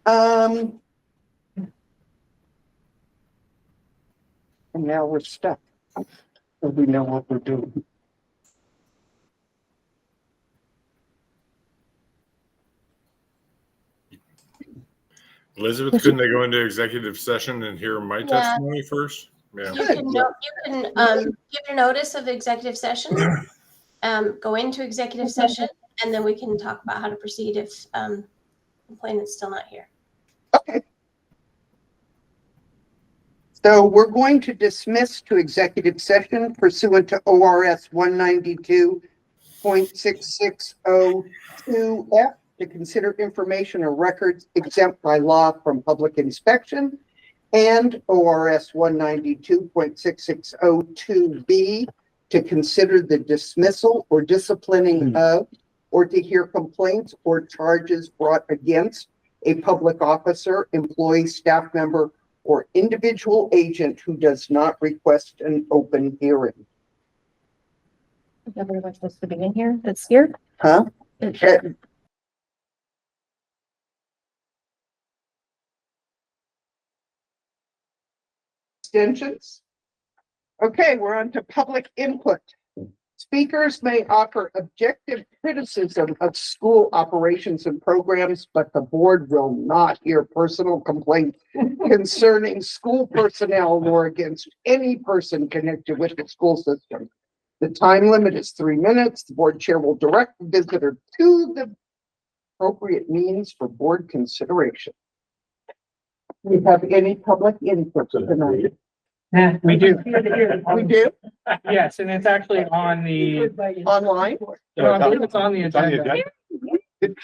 And now we're stuck. So we know what we're doing. Elizabeth, couldn't they go into executive session and hear my testimony first? Yeah. You can give your notice of executive session, go into executive session, and then we can talk about how to proceed if complainant's still not here. Okay. So we're going to dismiss to executive session pursuant to ORS 192.6602F to consider information or records exempt by law from public inspection, and ORS 192.6602B to consider the dismissal or disciplining of, or to hear complaints or charges brought against a public officer, employee, staff member, or individual agent who does not request an open hearing. Everyone's supposed to be in here that's here. Huh? Extensions. Okay, we're on to public input. Speakers may offer objective criticism of school operations and programs, but the board will not hear personal complaints concerning school personnel nor against any person connected with the school system. The time limit is 3 minutes. The board chair will direct the visitor to the appropriate means for board consideration. We have any public input tonight? Yeah, we do. We do? Yes, and it's actually on the, Online? no, I believe it's on the agenda.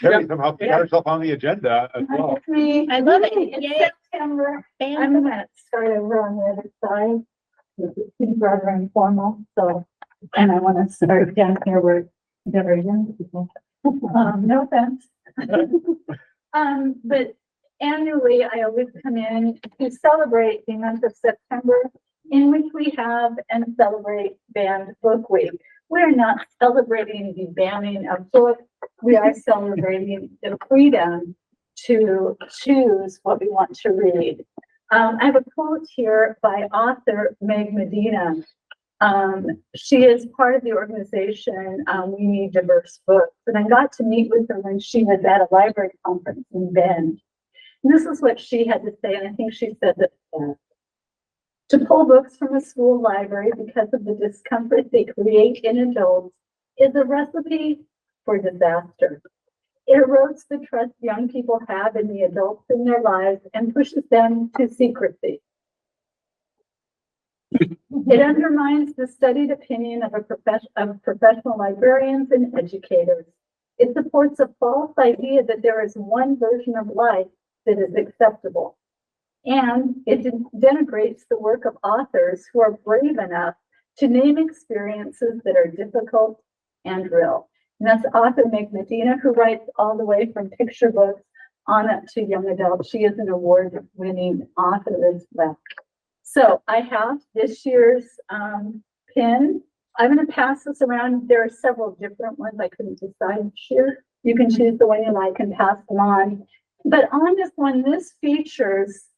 Terry somehow got herself on the agenda as well. I love it. Yay. September. I'm gonna start over on the other side. It's rather informal, so, and I wanna start down here where there are young people. No offense. But annually, I always come in to celebrate the month of September, in which we have and celebrate Banned Book Week. We're not celebrating the banning of books. We are celebrating the freedom to choose what we want to read. I have a quote here by author Meg Medina. She is part of the organization We Need Diverse Books, and I got to meet with her when she was at a library conference in Bend. And this is what she had to say, and I think she said that to pull books from a school library because of the discomfort they create in adults is a recipe for disaster. It erodes the trust young people have in the adults in their lives and pushes them to secrecy. It undermines the studied opinion of professional librarians and educators. It supports a false idea that there is one version of life that is acceptable. And it denigrates the work of authors who are brave enough to name experiences that are difficult and real. And that's author Meg Medina, who writes all the way from picture books on up to young adults. She is an award-winning author as well. So I have this year's pin. I'm going to pass this around. There are several different ones. I couldn't decide here. You can choose the one you like and pass them on. But on this one, this features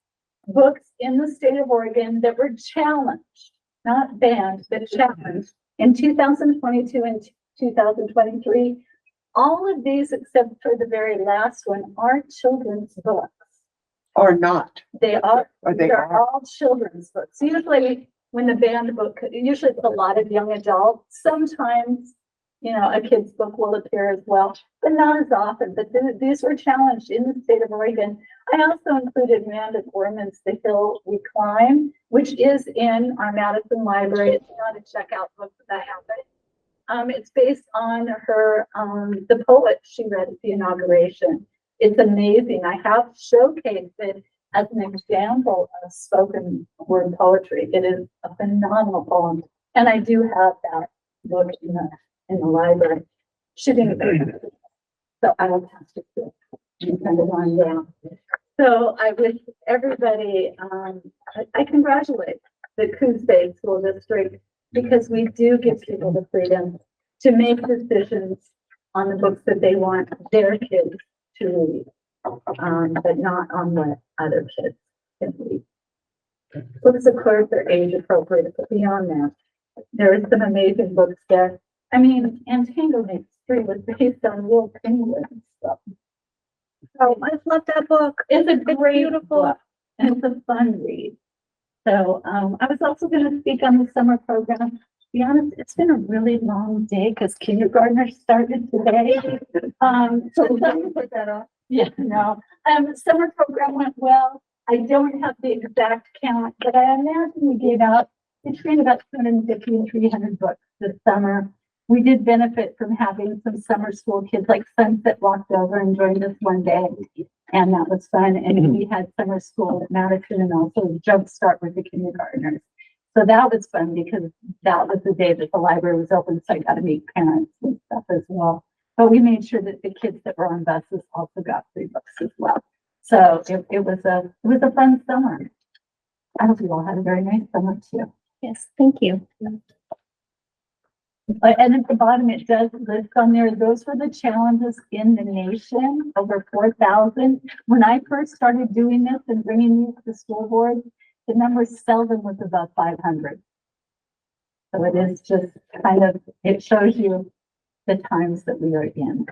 books in the state of Oregon that were challenged, not banned, but challenged in 2022 and 2023. All of these, except for the very last one, are children's books. Or not? They are. Or they They're are. all children's books. Usually, when the banned book, usually it's a lot of young adults. Sometimes, you know, a kid's book will appear as well, but not as often. But these were challenged in the state of Oregon. I also included Amanda Gorman's The Hill We Climb, which is in our Madison Library. It's not a checkout book, but I have it. It's based on her, the poet she read at the inauguration. It's amazing. I have showcased it as an example of spoken word poetry. It is a phenomenal poem. And I do have that book in the library. She didn't agree. So I will pass it to you. Kind of on down. So I wish everybody, I congratulate the Coos Bay School District because we do give people the freedom to make decisions on the books that they want their kids to read. but not on what other kids can read. Books, of course, are age appropriate, but beyond that, there are some amazing books there. I mean, Entanglement 3 was based on real penguins. So. Oh, I love that book. It's a great beautiful book, and it's a fun read. So, I was also going to speak on the summer program. To be honest, it's been a really long day because kindergartners started today. So let me put that off. Yeah, no. Summer program went well. I don't have the exact count, but I imagine we gave out between about 250 and 300 books this summer. We did benefit from having some summer school kids like Sunset walked over and joined us one day, and that was fun. And we had summer school at Madison and also Jump Start with the kindergartners. So that was fun because that was the day that the library was open, so I got to meet parents and stuff as well. But we made sure that the kids that were on buses also got free books as well. So it was a fun summer. I hope you all had a very nice summer too. Yes, thank you. And at the bottom, it does list on there, those were the challenges in the nation, over 4,000. When I first started doing this and bringing these to school board, the number seldom was above 500. So it is just kind of, it shows you the times that we are in.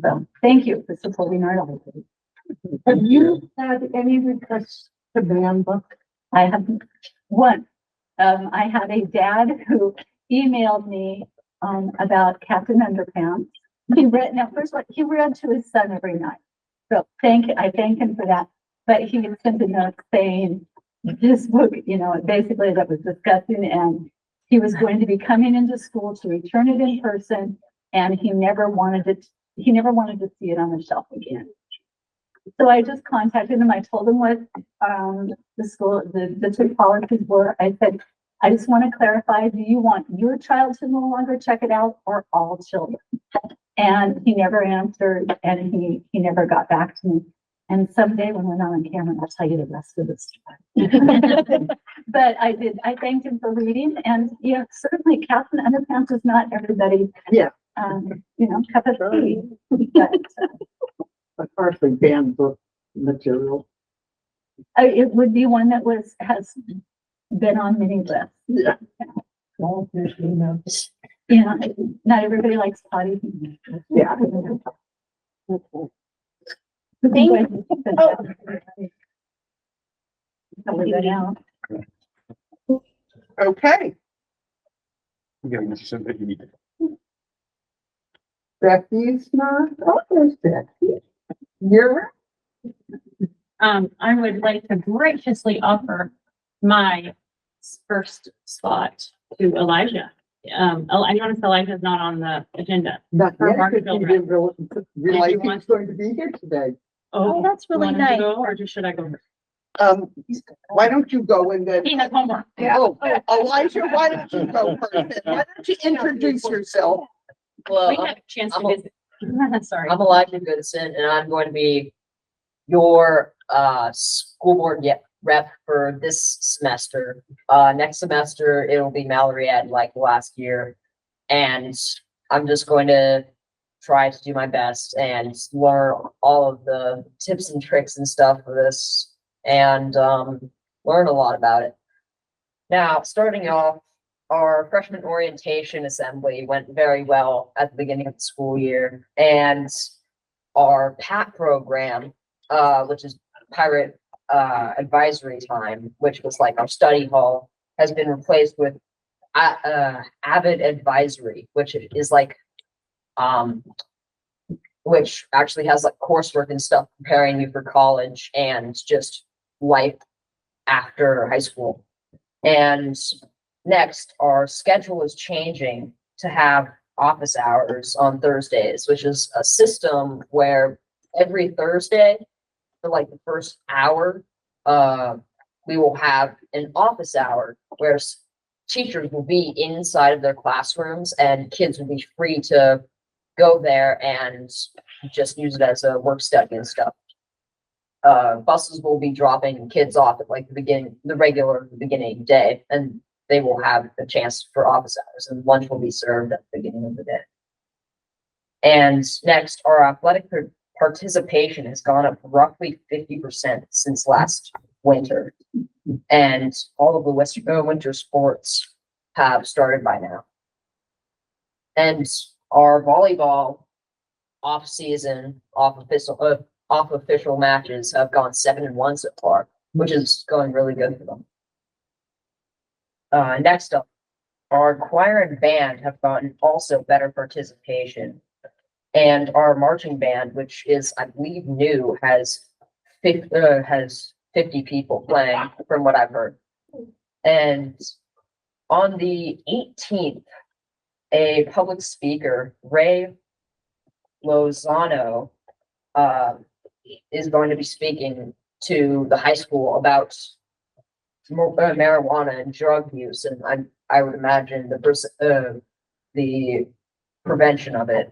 So thank you for supporting our library. Have you had any requests to ban books? I have one. I had a dad who emailed me about Captain Underpants. He read, now first of all, he read to his son every night. So I thank him for that. But he sent a note saying this book, basically that was disgusting, and he was going to be coming into school to return it in person, and he never wanted to see it on the shelf again. So I just contacted him. I told him what the two policies were. I said, I just want to clarify, do you want your child to no longer check it out or all children? And he never answered, and he never got back to me. And someday when we're not on camera, I'll tell you the rest of the story. But I thanked him for reading, and certainly Captain Underpants is not everybody's cup of tea. But partially banned book material. It would be one that has been on many lists. Yeah. Not everybody likes potty. Yeah. Thank you. Okay, Again, this is something you need. Becky's not, there's Becky. You're, I would like to graciously offer my first spot to Elijah. I noticed Elijah's not on the agenda. not For yet, Marketville you Rec. didn't realize he want- was going to be here today. Oh, that's really want him to nice. go, or should I go? Why don't you go and then? He has homework. Oh, Elijah, why don't you go first? Why don't you introduce yourself? We Well, had a chance to I'm- visit. Sorry. I'm Elijah Goodson, and I'm going to be your school board rep for this semester. Next semester, it'll be Mallory Ed like last year. And I'm just going to try to do my best and learn all of the tips and tricks and stuff for this and learn a lot about it. Now, starting off, our freshman orientation assembly went very well at the beginning of the school year, and our PAT program, which is Pirate Advisory Time, which was like our study hall, has been replaced with Avid Advisory, which is like which actually has like coursework and stuff preparing you for college and just life after high school. And next, our schedule is changing to have office hours on Thursdays, which is a system where every Thursday for like the first hour, we will have an office hour where teachers will be inside of their classrooms and kids will be free to go there and just use it as a work study and stuff. Buses will be dropping kids off at like the regular beginning day, and they will have a chance for office hours, and lunch will be served at the beginning of the day. And next, our athletic participation has gone up roughly 50% since last winter. And all of the winter sports have started by now. And our volleyball off official matches have gone 7-1 so far, which is going really good for them. Next up, our choir and band have gotten also better participation. And our marching band, which is, I believe, new, has 50 people playing from what I've heard. And on the 18th, a public speaker, Ray Lozano, is going to be speaking to the high school about marijuana and drug use, and I would imagine the prevention of it.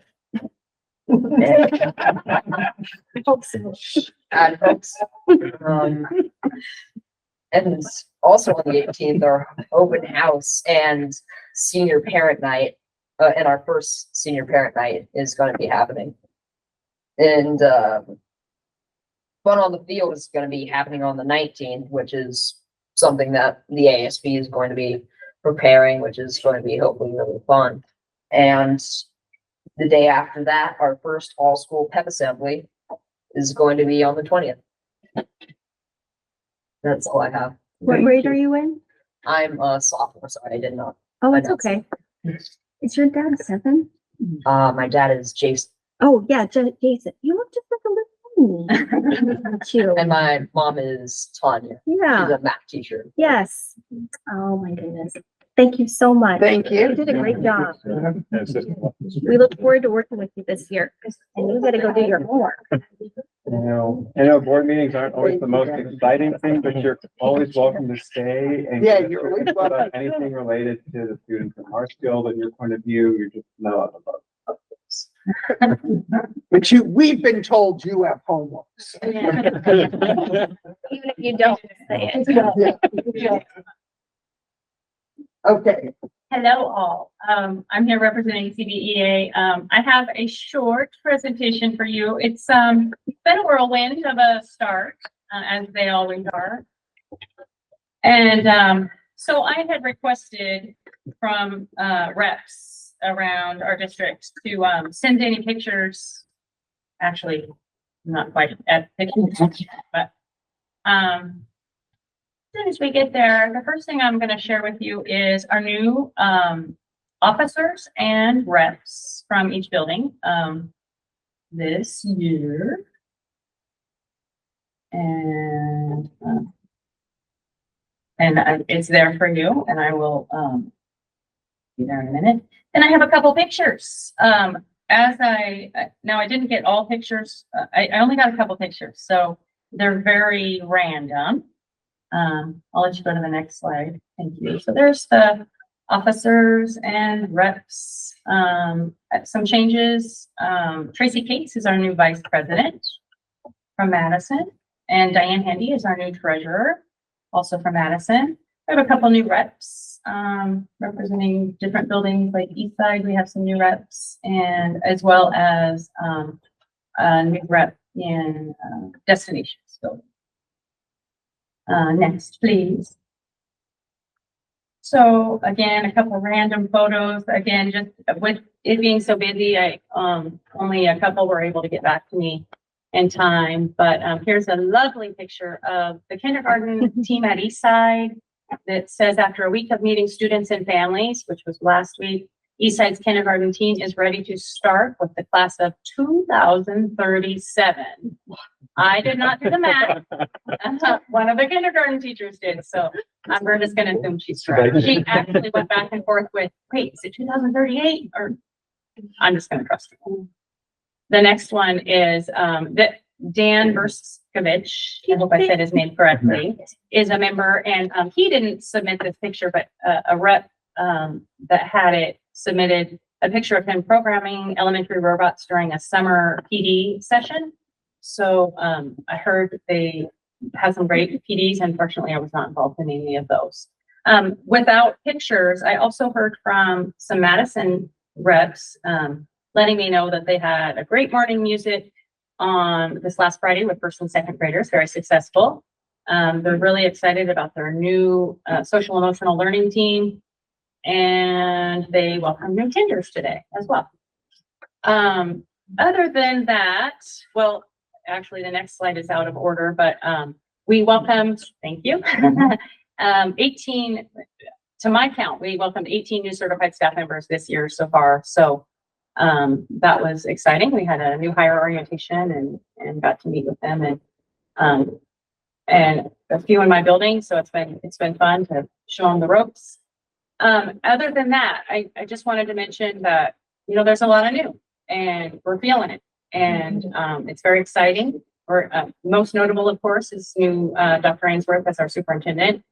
And also on the 18th, our open house and senior parent night, and our first senior parent night is going to be happening. And fun on the field is going to be happening on the 19th, which is something that the ASB is going to be preparing, which is going to be hopefully really fun. And the day after that, our first all-school pep assembly is going to be on the 20th. That's all I have. What grade are you in? I'm a sophomore, so I did not. Oh, it's announce okay. Is your dad 7? My dad is Jason, Oh, yeah, Jason. You look just like a little me. Cute. and my mom is Tanya. She's Yeah, a math teacher. yes. Oh, my goodness. Thank you so much. Thank you. You did a great job. It's just- We look forward to working with you this year. And you gotta go do your homework. I know board meetings aren't always the most exciting thing, but you're always welcome to stay and. Yeah, you're always welcome. About anything related to the students from our skill and your point of view, you're just not above. But we've been told you have homework. Even if you don't say it. Okay, Hello all. I'm here representing CBEA. I have a short presentation for you. It's been a whirlwind of a start, as they always are. And so I had requested from reps around our district to send any pictures. Actually, not quite at pictures, but as soon as we get there, the first thing I'm going to share with you is our new officers and reps from each building this year. And it's there for you, and I will be there in a minute. Then I have a couple pictures. Now I didn't get all pictures. I only got a couple pictures, so they're very random. I'll let you go to the next slide. Thank you. So there's the officers and reps. Some changes. Tracy Cates is our new vice president from Madison, and Diane Handy is our new treasurer, also from Madison. We have a couple new reps representing different buildings, like East Side. We have some new reps, and as well as a new rep in Destinations building. Next, please. So again, a couple random photos. Again, just with it being so busy, I only a couple were able to get back to me in time. But here's a lovely picture of the kindergarten team at Eastside that says, after a week of meeting students and families, which was last week, Eastside's kindergarten team is ready to start with the class of 2037. I did not do the math. One of the kindergarten teachers did, so we're just gonna assume she's correct. She actually went back and forth with, wait, is it 2038? Or I'm just gonna trust her. The next one is that Dan Verskovich, I hope I said his name correctly, is a member, and he didn't submit this picture, but a rep that had it submitted a picture of him programming elementary robots during a summer PD session. So I heard they had some great PDs. Unfortunately, I was not involved in any of those. Without pictures, I also heard from some Madison reps letting me know that they had a great morning music on this last Friday with first and second graders, very successful. They're really excited about their new social emotional learning team. And they welcome new tenders today as well. Other than that, well, actually the next slide is out of order, but we welcomed, thank you, 18, to my count, we welcomed 18 new certified staff members this year so far. So that was exciting. We had a new hire orientation and got to meet with them and a few in my building. So it's been fun to show them the ropes. Other than that, I just wanted to mention that, you know, there's a lot of new and we're feeling it. And it's very exciting. Or most notable, of course, is new Dr. Ainsworth as our superintendent.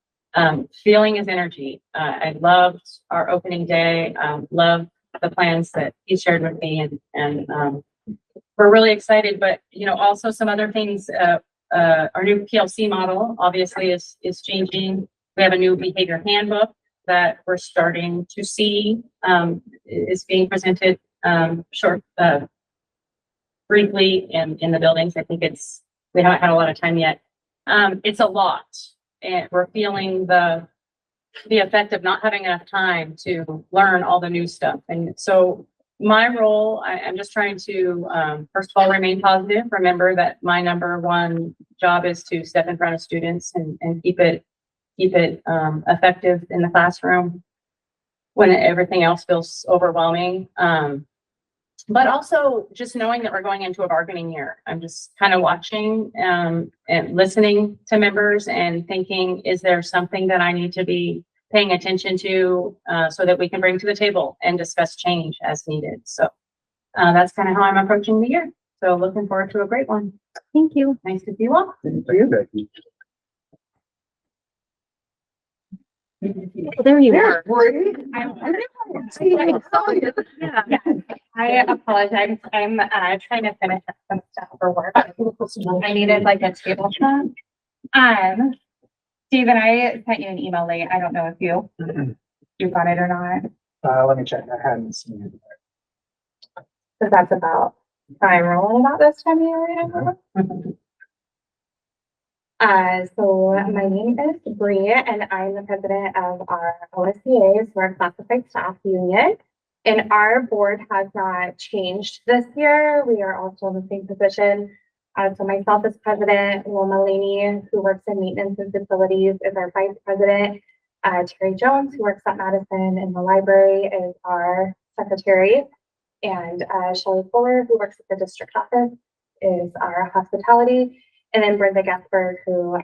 Feeling his energy. I loved our opening day. Loved the plans that he shared with me, and we're really excited. But you know, also some other things. Our new PLC model obviously is changing. We have a new behavior handbook that we're starting to see is being presented briefly in the buildings. I think we haven't had a lot of time yet. It's a lot, and we're feeling the effect of not having enough time to learn all the new stuff. And so my role, I'm just trying to, first of all, remain positive. Remember that my number one job is to step in front of students and keep it effective in the classroom when everything else feels overwhelming. But also just knowing that we're going into a bargaining year. I'm just kind of watching and listening to members and thinking, is there something that I need to be paying attention to so that we can bring to the table and discuss change as needed? So that's kind of how I'm approaching the year. So looking forward to a great one. Thank you. Nice to see you all. Thank you, Becky. There you There's are. Bree. See, I saw you. I apologize. I'm trying to finish up some stuff for work. I needed like a table chat. Steven, I sent you an email late. I don't know if you got it or not. Let me check. I hadn't seen it. Because that's about time rolling about this time of year right now. So my name is Bree and I'm the president of our OSCA, so our classified staff union. And our board has not changed this year. We are also in the same position. So myself as president, Wilma Laney, who works in maintenance and facilities, is our vice president. Terry Jones, who works at Madison in the library, is our secretary. And Shelley Fuller, who works at the district office, is our hospitality. And then Brenda Gaspard, who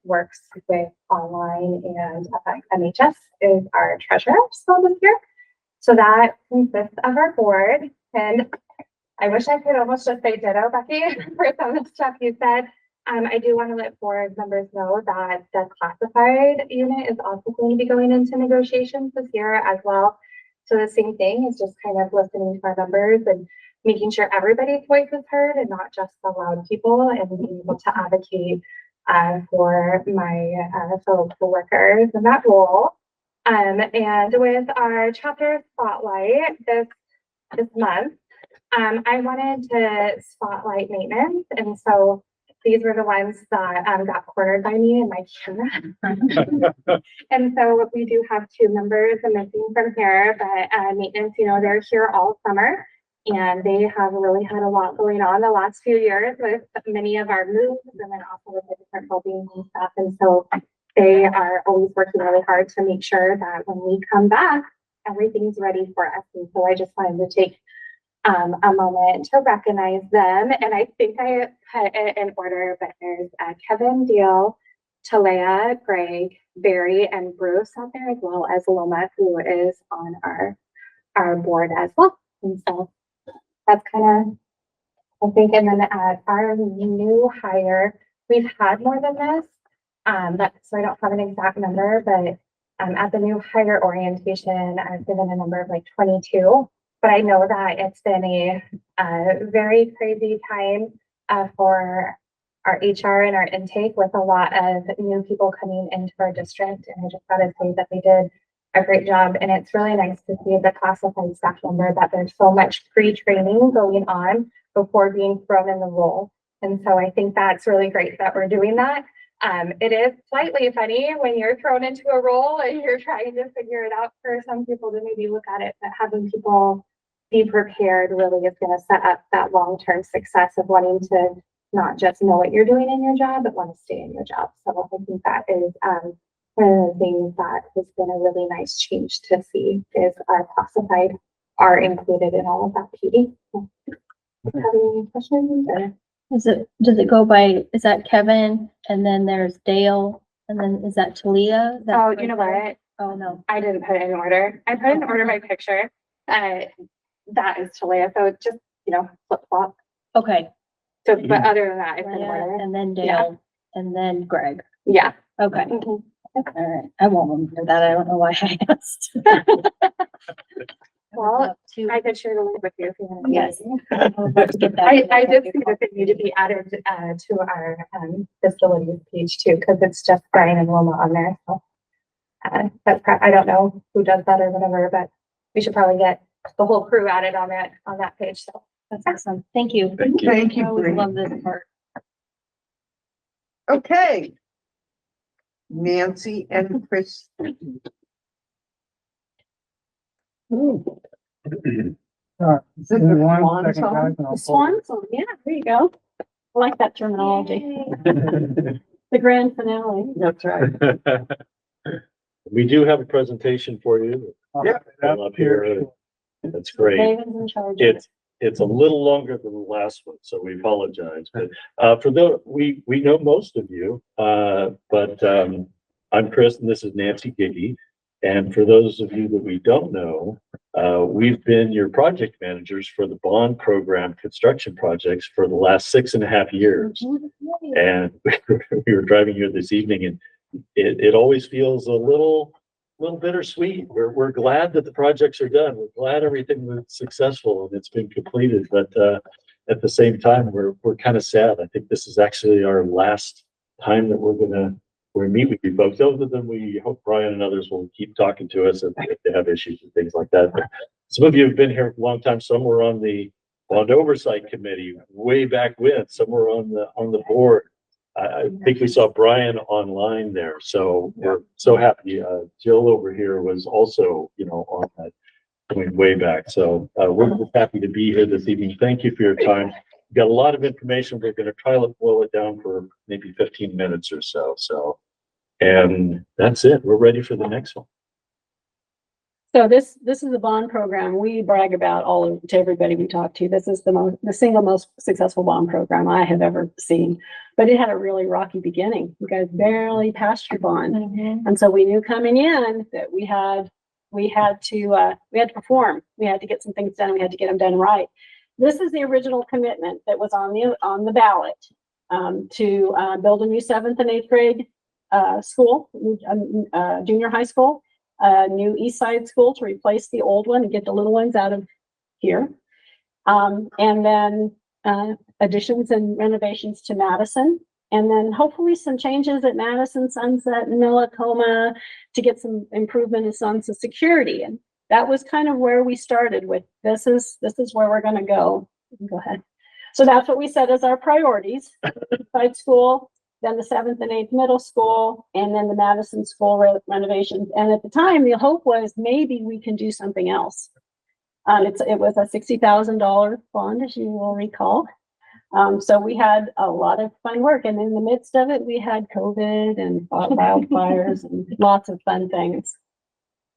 works with online and MHS, is our treasurer still this year. So that consists of our board. And I wish I could almost just say ditto, Becky, for some of the stuff you said. I do want to let board members know that the classified unit is also going to be going into negotiations this year as well. So the same thing is just kind of listening to our members and making sure everybody's voice is heard and not just the loud people, and being able to advocate for my fellow coworkers in that role. And with our chapter spotlight this month, I wanted to spotlight maintenance, and so these were the ones that got cornered by me and my camera. And so we do have two members missing from here, but maintenance, you know, they're here all summer. And they have really had a lot going on the last few years with many of our moves and then also with the different well-being and stuff. And so they are always working really hard to make sure that when we come back, everything's ready for us. And so I just wanted to take a moment to recognize them. And I think I put it in order, but there's Kevin, Deal, Talea, Greg, Barry, and Bruce out there, as well as Loma, who is on our board as well. And so that's kind of, I think, and then our new hire, we've had more than this, so I don't have an exact number, but at the new hire orientation, I've given a number of like 22, but I know that it's been a very crazy time for our HR and our intake with a lot of new people coming into our district, and I just gotta say that they did a great job. And it's really nice to see the classified staff member that there's so much pre-training going on before being thrown in the role. And so I think that's really great that we're doing that. It is slightly funny when you're thrown into a role and you're trying to figure it out for some people to maybe look at it, but having people be prepared really is going to set up that long-term success of wanting to not just know what you're doing in your job, but want to stay in your job. So I think that is one of the things that has been a really nice change to see is our classified are included in all of that PD. Have any questions? Or? Does it go by, is that Kevin? And then there's Dale, and then is that Talia? Oh, you know what? Oh, no. I didn't put it in order. I put in order my picture. That is Talia. So it's just, flip flop. Okay. So, but other than that, it's in Leah, order. and then Dale, and then Greg. Yeah. Okay. Mhm. All right. I won't remember that. I don't know why I asked. Well, I could share the link with you if you want. Yes. I did see that they need to be added to our facilities page too, because it's just Brian and Wilma on there. So I don't know who does that or whatever, but we should probably get the whole crew added on that page. So That's awesome. Thank you. Thank you. Thank I you. always Bree. love this part. Okay. Nancy and Chris. Is it the One swan second, song? guys, and I'll The pull it. swan song, yeah, there you go. I like that terminology. The grand finale. That's right. We do have a presentation for you. Yeah. Up here. That's great. David's in charge. of it. It's a little longer than the last one, so we apologize. But for those, we know most of you, but I'm Chris and this is Nancy Giggy. And for those of you that we don't know, we've been your project managers for the bond program construction projects for the last 6.5 years. And we were driving here this evening, and it always feels a little bittersweet. We're glad that the projects are done. We're glad everything was successful and it's been completed. But at the same time, we're kind of sad. I think this is actually our last time that we're meet with you folks. Other than we hope Brian and others will keep talking to us if they have issues and things like that. But some of you have been here for a long time. Some were on the bond oversight committee way back when. Some were on the board. I think we saw Brian online there, so we're so happy. Jill over here was also, on that going way back. So we're happy to be here this evening. Thank you for your time. We've got a lot of information. We're going to try to boil it down for maybe 15 minutes or so. And that's it. We're ready for the next one. So this is a bond program we brag about to everybody we talk to. This is the single most successful bond program I have ever seen. But it had a really rocky beginning. You guys barely passed your bond. And so we knew coming in that we had to perform. We had to get some things done. We had to get them done right. This is the original commitment that was on the ballot to build a new 7th and 8th grade school, junior high school, a new East Side school to replace the old one and get the little ones out of here. And then additions and renovations to Madison. And then hopefully some changes at Madison, Sunset, and Millicoma to get some improvement in Sunset security. And that was kind of where we started with, this is where we're going to go. Go ahead. So that's what we set as our priorities. Side school, then the 7th and 8th middle school, and then the Madison school renovations. And at the time, the hope was maybe we can do something else. It was a $60,000 bond, as you will recall. So we had a lot of fun work, and in the midst of it, we had COVID and wildfires and lots of fun things.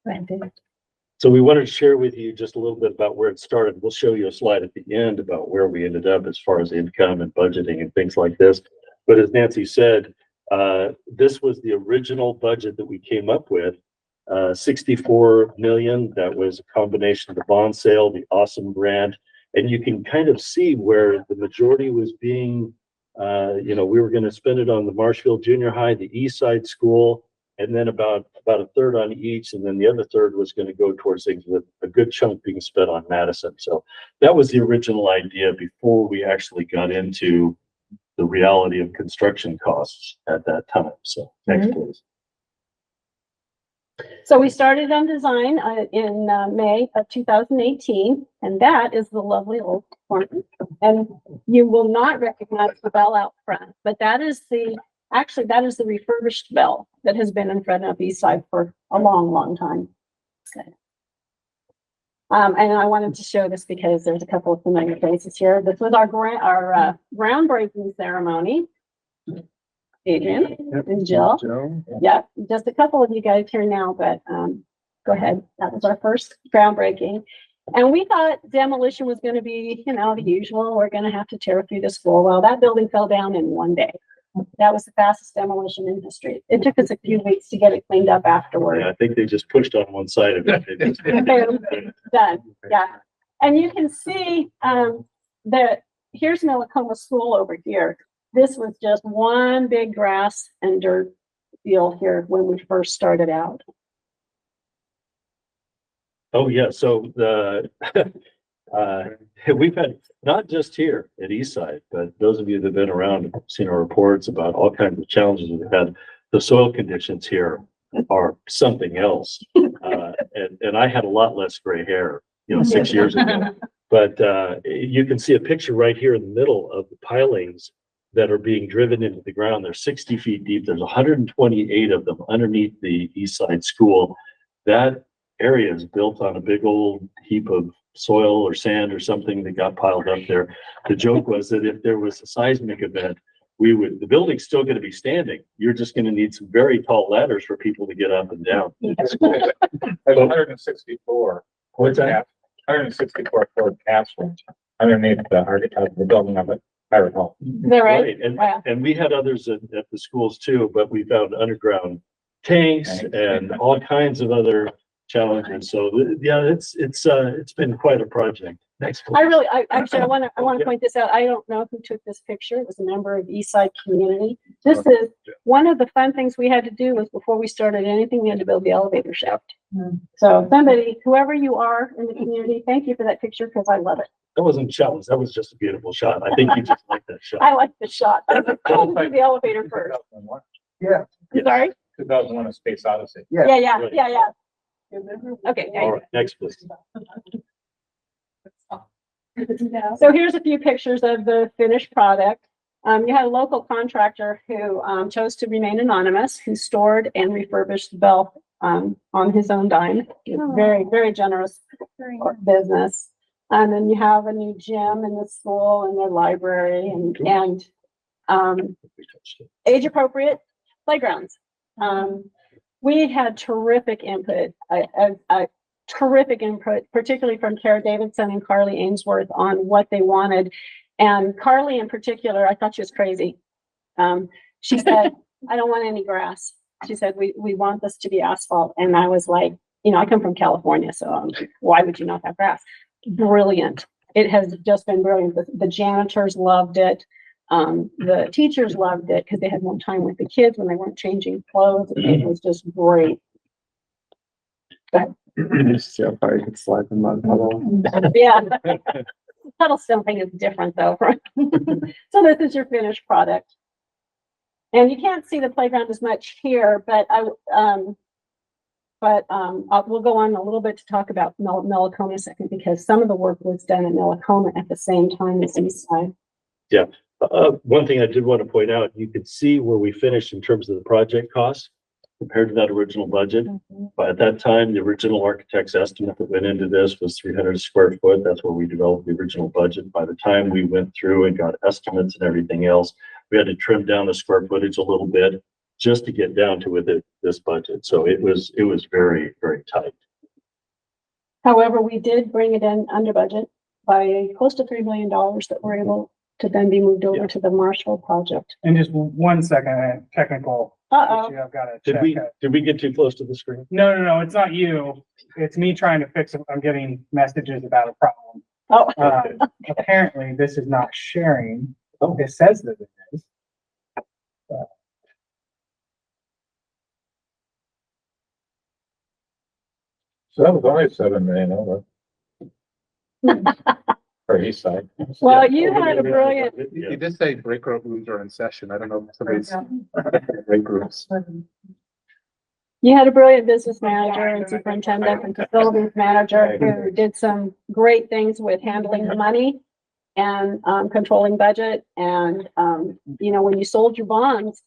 Go ahead, David. So we wanted to share with you just a little bit about where it started. We'll show you a slide at the end about where we ended up as far as income and budgeting and things like this. But as Nancy said, this was the original budget that we came up with, 64 million. That was a combination of the bond sale, the Awesome grant, and you can kind of see where the majority was being, we were going to spend it on the Marshfield Junior High, the East Side School, and then about a third on each, and then the other third was going to go towards things with a good chunk being spent on Madison. So that was the original idea before we actually got into the reality of construction costs at that time. So next, please. So we started on design in May of 2018, and that is the lovely old Thornton. And you will not recognize the bell out front, but that is actually that is the refurbished bell that has been in front of Eastside for a long, long time. Okay. And I wanted to show this because there's a couple of familiar faces here. This was our groundbreaking ceremony. Adrian and Jill. Yeah, just a couple of you guys here now, but go ahead. That was our first groundbreaking. And we thought demolition was going to be, the usual. We're going to have to tear through the school. Well, that building fell down in one day. That was the fastest demolition in history. It took us a few weeks to get it cleaned up afterward. Yeah, I think they just pushed on one side of it. Done. Yeah. And you can see that here's Millicoma School over here. This was just one big grass and dirt field here when we first started out. Oh, yeah, so we've had, not just here at Eastside, but those of you that have been around have seen our reports about all kinds of challenges we've had. The soil conditions here are something else. And I had a lot less gray hair, 6 years ago. But you can see a picture right here in the middle of the pilings that are being driven into the ground. They're 60 feet deep. There's 128 of them underneath the Eastside School. That area is built on a big old heap of soil or sand or something that got piled up there. The joke was that if there was a seismic event, the building's still going to be standing. You're just going to need some very tall ladders for people to get up and down. There's 164. What's that? 164 foot castle underneath the building of it. I recall. They're right. And we had others at the schools too, but we found underground tanks and all kinds of other challenges. So yeah, it's been quite a project. Next. I want to point this out. I don't know who took this picture. It was a member of Eastside community. This is one of the fun things we had to do was before we started anything, we had to build the elevator shaft. So somebody, whoever you are in the community, thank you for that picture because I love it. That wasn't challenge. That was just a beautiful shot. I think you just like that shot. I like the shot. I was told to do the elevator first. Yeah. Sorry? 2001: A Space Odyssey. Yeah. Okay. All right, next please. So here's a few pictures of the finished product. You had a local contractor who chose to remain anonymous, who stored and refurbished the bell on his own dime. Very, very generous business. And then you have a new gym in the school and their library and age appropriate playgrounds. We had terrific input, particularly from Kara Davidson and Carly Ainsworth on what they wanted. And Carly in particular, I thought she was crazy. She said, I don't want any grass. She said, we want this to be asphalt. And I was like, I come from California, so why would you not have grass? Brilliant. It has just been brilliant. The janitors loved it. The teachers loved it because they had more time with the kids when they weren't changing clothes. It was just great. See how far you can slide the mud puddle. Yeah. Puddle stumping is different though. So this is your finished product. And you can't see the playground as much here, but we'll go on a little bit to talk about Millicoma a second because some of the work was done in Millicoma at the same time as Eastside. Yeah. One thing I did want to point out, you can see where we finished in terms of the project costs compared to that original budget. But at that time, the original architect's estimate that went into this was 300 square foot. That's where we developed the original budget. By the time we went through and got estimates and everything else, we had to trim down the square footage a little bit just to get down to this budget. So it was very, very tight. However, we did bring it in under budget by close to $3 million that were able to then be moved over to the Marshall project. And just 1 second, technical issue I've got to check. Did we get too close to the screen? No, it's not you. It's me trying to fix it. I'm getting messages about a problem. Apparently this is not sharing. It says that it is. So that was only $7 million over. For Eastside. Well, you had a brilliant. You did say break rooms are in session. I don't know if somebody's break rooms. You had a brilliant business manager and superintendent and facilities manager who did some great things with handling the money and controlling budget. And, you know, when you sold your bonds,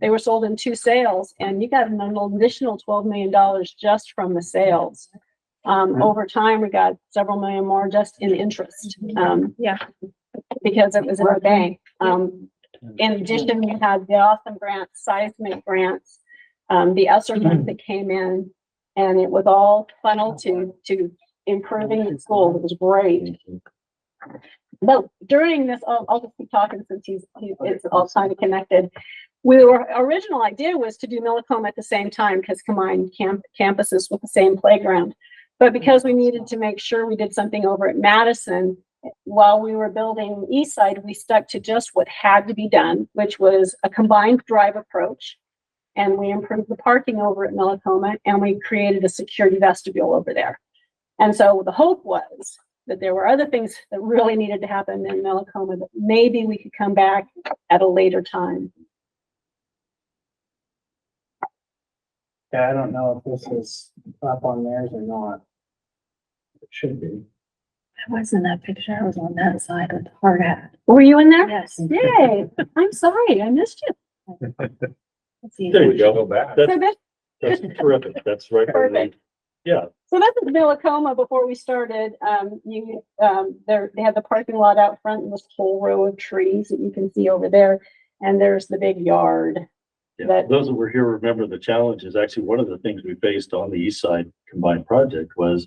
they were sold in 2 sales and you got an additional $12 million just from the sales. Over time, we got several million more just in interest. Yeah. Because it was in the bank. In addition, we had the awesome grants, seismic grants, the ESSER grant that came in, and it was all funneled to improving the school. It was great. But during this, I'll just keep talking since it's all kind of connected. Our original idea was to do Millicombe at the same time because combined campuses with the same playground. But because we needed to make sure we did something over at Madison, while we were building East Side, we stuck to just what had to be done, which was a combined drive approach. And we improved the parking over at Millicoma and we created a security vestibule over there. And so the hope was that there were other things that really needed to happen in Millicoma that maybe we could come back at a later time. Yeah, I don't know if this is up on theirs or not. It should be. I was in that picture. I was on that side with the hard hat. Were you in there? Yes. Yay. I'm sorry, I missed you. Let's see. There you go. So That's terrific. That's right. Perfect. Yeah. So that's Millicoma before we started. They had the parking lot out front and this whole row of trees that you can see over there. And there's the big yard. Yeah, those that were here remember the challenge is actually one of the things we faced on the East Side combined project was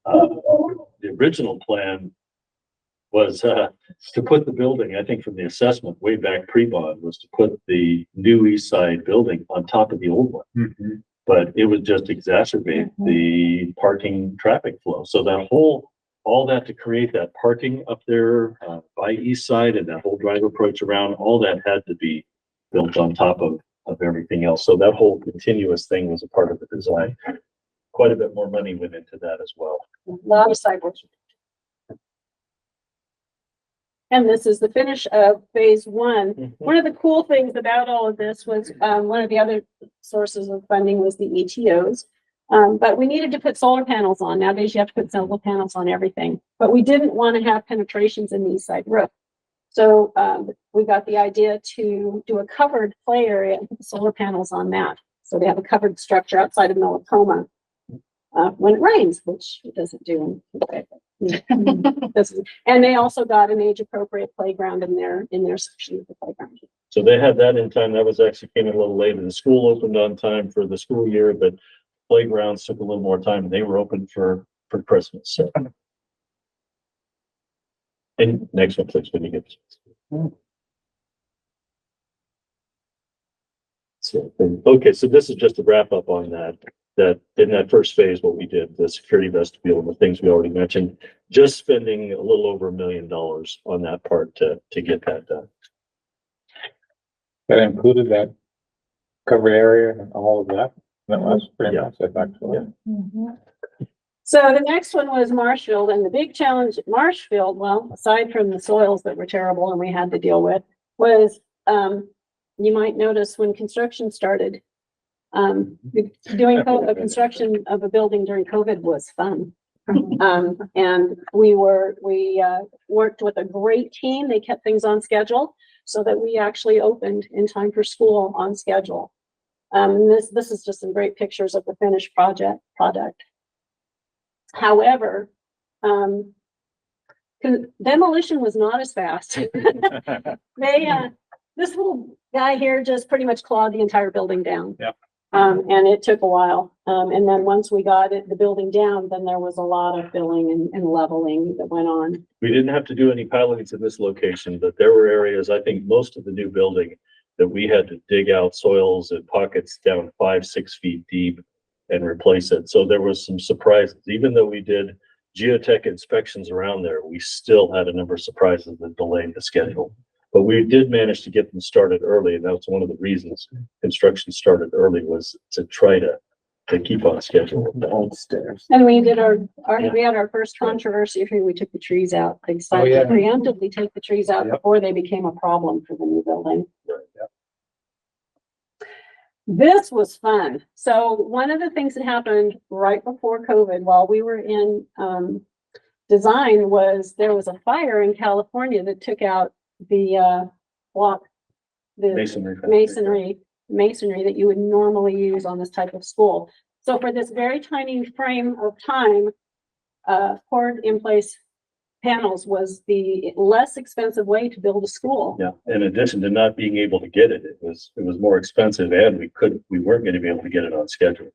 the original plan was to put the building, I think from the assessment way back pre-bond, was to put the new East Side building on top of the old one. But it would just exacerbate the parking traffic flow. So that all that to create that parking up there by East Side and that whole drive approach around, all that had to be built on top of everything else. So that whole continuous thing was a part of the design. Quite a bit more money went into that as well. A lot of sidewalks. And this is the finish of phase 1. One of the cool things about all of this was one of the other sources of funding was the ETOs. But we needed to put solar panels on. Nowadays you have to put solar panels on everything, but we didn't want to have penetrations in the east side roof. So we got the idea to do a covered play area and put solar panels on that. So they have a covered structure outside of Millicoma when it rains, which it doesn't do. And they also got an age appropriate playground in their section of the playground. So they had that in time. That was actually came in a little later. The school opened on time for the school year, but playgrounds took a little more time and they were open for Christmas. So. And next one, please, when you get. So, okay, so this is just a wrap up on that in that first phase, what we did, the security vestibule and the things we already mentioned, just spending a little over $1 million on that part to get that done. That included that cover area and all of that. That was pretty much it, actually. So the next one was Marshfield, and the big challenge at Marshfield, well, aside from the soils that were terrible and we had to deal with, was you might notice when construction started, doing a construction of a building during COVID was fun. And we worked with a great team. They kept things on schedule so that we actually opened in time for school on schedule. This is just some great pictures of the finished product. However, demolition was not as fast. This little guy here just pretty much clawed the entire building down. Yep. And it took a while. And then once we got the building down, then there was a lot of filling and leveling that went on. We didn't have to do any pilings in this location, but there were areas, I think most of the new building, that we had to dig out soils and pockets down 5-6 feet deep and replace it. So there was some surprises. Even though we did geotech inspections around there, we still had a number of surprises that delayed the schedule. But we did manage to get them started early, and that was one of the reasons construction started early, was to try to keep on schedule. The old stairs. And we did we had our first controversy here. We took the trees out. They decided to preemptively take the trees out before they became a problem for the new building. This was fun. So one of the things that happened right before COVID, while we were in design, was there was a fire in California that took out the block, the masonry that you would normally use on this type of school. So for this very tiny frame of time, poured in place panels was the less expensive way to build a school. Yeah, in addition to not being able to get it, it was more expensive and we weren't gonna be able to get it on schedule.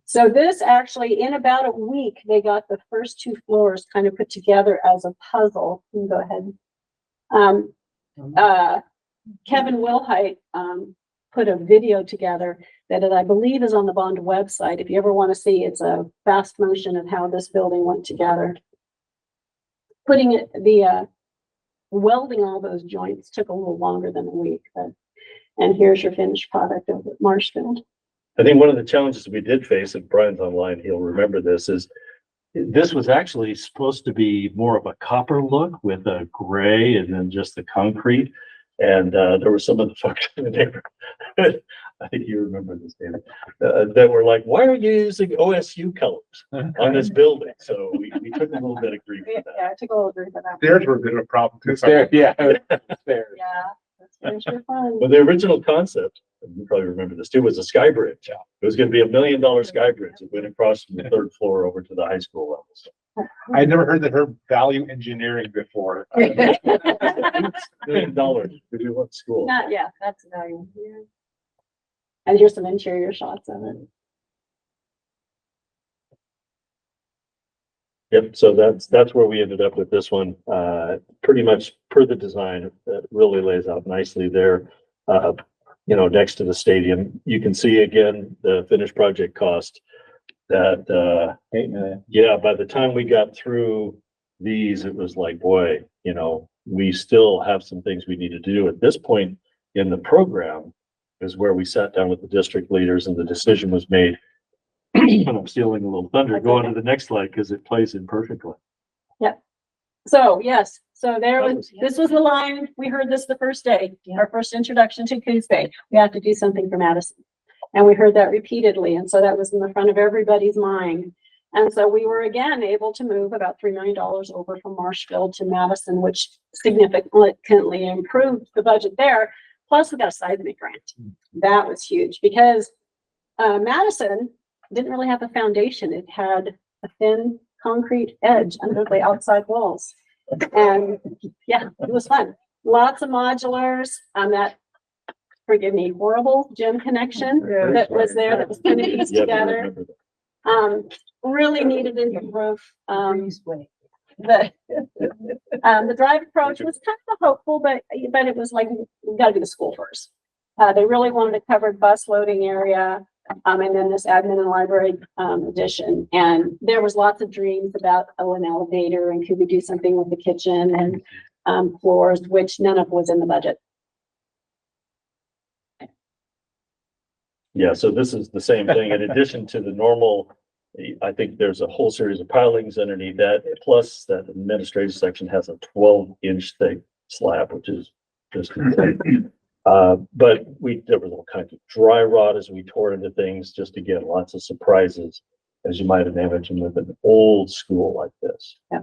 So this actually, in about a week, they got the first 2 floors kind of put together as a puzzle. You can go ahead. Kevin Wilhite put a video together that I believe is on the Bond website. If you ever want to see, it's a fast motion of how this building went together. Putting it, welding all those joints took a little longer than a week, and here's your finished product of Marshfield. I think one of the challenges we did face, if Brian's online, he'll remember this, is this was actually supposed to be more of a copper look with a gray and then just the concrete. And there were some of the folks in the neighborhood, I think you remember this, David, that were like, why are you using OSU colors on this building? So we took a little bit of grief for that. Yeah, I took a little grief for that. Stairs were a bit of a problem too. Stairs, yeah. Stairs. Yeah, that's for fun. Well, the original concept, and you probably remember this too, was a sky bridge. It was going to be $1 million sky bridge. It went across from the 3rd floor over to the high school level. So, I never heard the term value engineering before. $1 million to do what school? Not yet, that's the value. Yeah. And here's some interior shots of it. Yep, so that's where we ended up with this one. Pretty much per the design, it really lays out nicely there. Next to the stadium, you can see again the finished project cost. That $8 million. yeah, by the time we got through these, it was like, boy, we still have some things we need to do. At this point in the program is where we sat down with the district leaders and the decision was made. And I'm stealing a little thunder. Go on to the next slide because it plays in perfectly. So yes, so this was the line, we heard this the first day, our first introduction to Coos Bay. We have to do something for Madison. And we heard that repeatedly. And so that was in the front of everybody's mind. And so we were again able to move about $3 million over from Marshfield to Madison, which significantly improved the budget there. Plus we got a seismic grant. That was huge because Madison didn't really have a foundation. It had a thin concrete edge under the outside walls. And yeah, it was fun. Lots of modulars on that, forgive me, horrible gym connection that was there that was kind of pieced together. Really needed to improve. The drive approach was kind of hopeful, but it was like, we gotta do the school first. They really wanted a covered bus loading area. And then this admin and library addition. And there was lots of dreams about an elevator and could we do something with the kitchen and floors, which none of was in the budget. Yeah, so this is the same thing. In addition to the normal, I think there's a whole series of pilings underneath that, plus that administrative section has a 12-inch thick slab, which is just insane. But there was all kinds of dry rot as we tore into things, just to get lots of surprises, as you might have imagined with an old school like this. Yeah.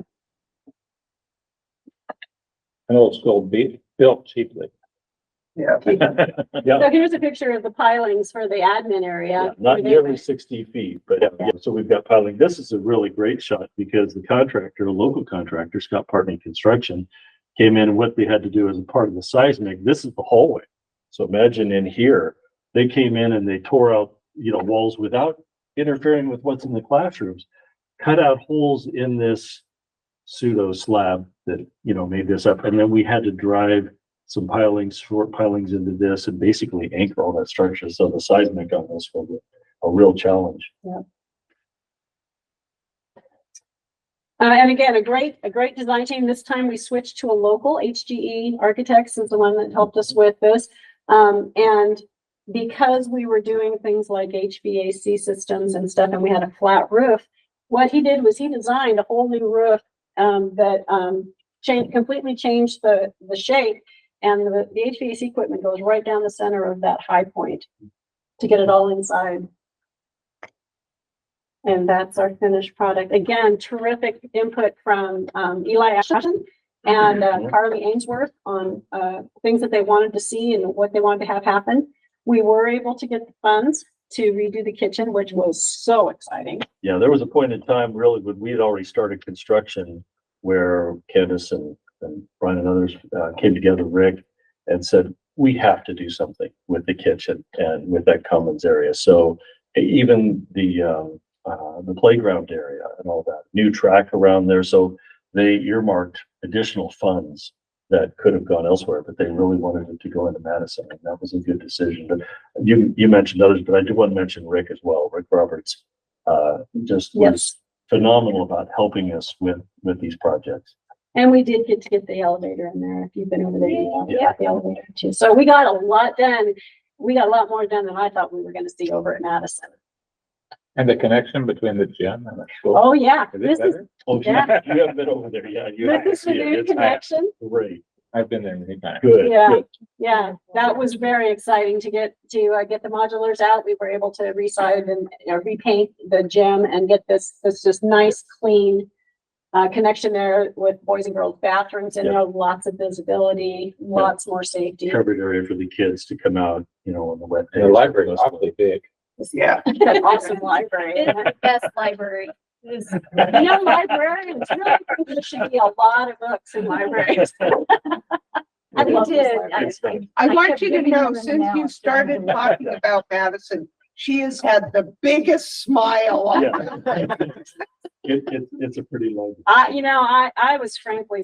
An old school built cheaply. Yeah. Yeah. So here's a picture of the pilings for the admin area. Not nearly 60 feet, but yeah, so we've got piling. This is a really great shot because the contractor, a local contractor, Scott Partney Construction, came in and what they had to do as a part of the seismic. This is the hallway. So imagine in here, they came in and they tore out, walls without interfering with what's in the classrooms, cut out holes in this pseudo slab that, made this up. And then we had to drive some short pilings into this and basically anchor all that structure. So the seismic on this was a real challenge. Yeah. And again, a great design team. This time we switched to a local. HGE Architects is the one that helped us with this. And because we were doing things like HVAC systems and stuff, and we had a flat roof, what he did was he designed a whole new roof that completely changed the shape. And the HVAC equipment goes right down the center of that high point. to get it all inside. And that's our finished product. Again, terrific input from Eli Ashton and Carly Ainsworth on things that they wanted to see and what they wanted to have happen. We were able to get the funds to redo the kitchen, which was so exciting. Yeah, there was a point in time really when we had already started construction where Candace and Brian and others came together, Rick, and said, we have to do something with the kitchen and with that commons area. So even the playground area and all that, new track around there. So they earmarked additional funds that could have gone elsewhere, but they really wanted it to go into Madison, and that was a good decision. But you mentioned others, but I do want to mention Rick as well. Rick Roberts just was phenomenal about helping us with these projects. And we did get to get the elevator in there. If you've been over there, you got the elevator too. So we got a lot done. We got a lot more done than I thought we were going to see over at Madison. And the connection between the gym and the school. Oh, yeah. Is it This is, better? Oh, Yeah. you haven't been over there yet. You have to this is the see it. new It's connection. great. I've been there many times. Good. Yeah. Good. Yeah, that was very exciting to get the modulars out. We were able to reside and repaint the gym and get this just nice, clean connection there with boys and girls bathrooms and lots of visibility, lots more safety. Covered area for the kids to come out, on the wet days. The library is awfully big. Yeah. An awesome library. It's the best library. Librarians really think there should be a lot of books in libraries. I love this library. I want you to know, since you started talking about Madison, she has had the biggest smile on her face. It's a pretty low. I was frankly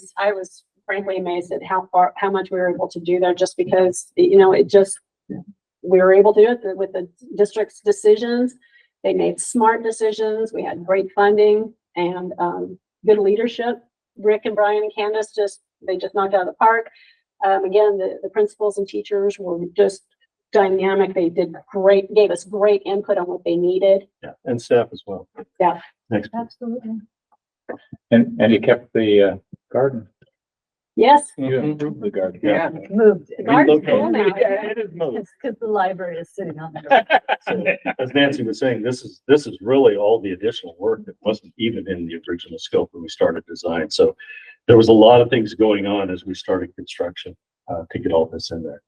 amazed at how much we were able to do there, just because, we were able to do it with the district's decisions. They made smart decisions. We had great funding and good leadership. Rick and Brian and Candace they just knocked it out of the park. Again, the principals and teachers were just dynamic. They did great, gave us great input on what they needed. Yeah, and staff as well. Yeah. Next. Absolutely. And you kept the garden. Yes. You improved the garden. Yeah. Moved. The garden's full now. It is moved. Because the library is sitting on it. As Nancy was saying, this is really all the additional work that wasn't even in the original scope when we started design. So there was a lot of things going on as we started construction to get all this in there.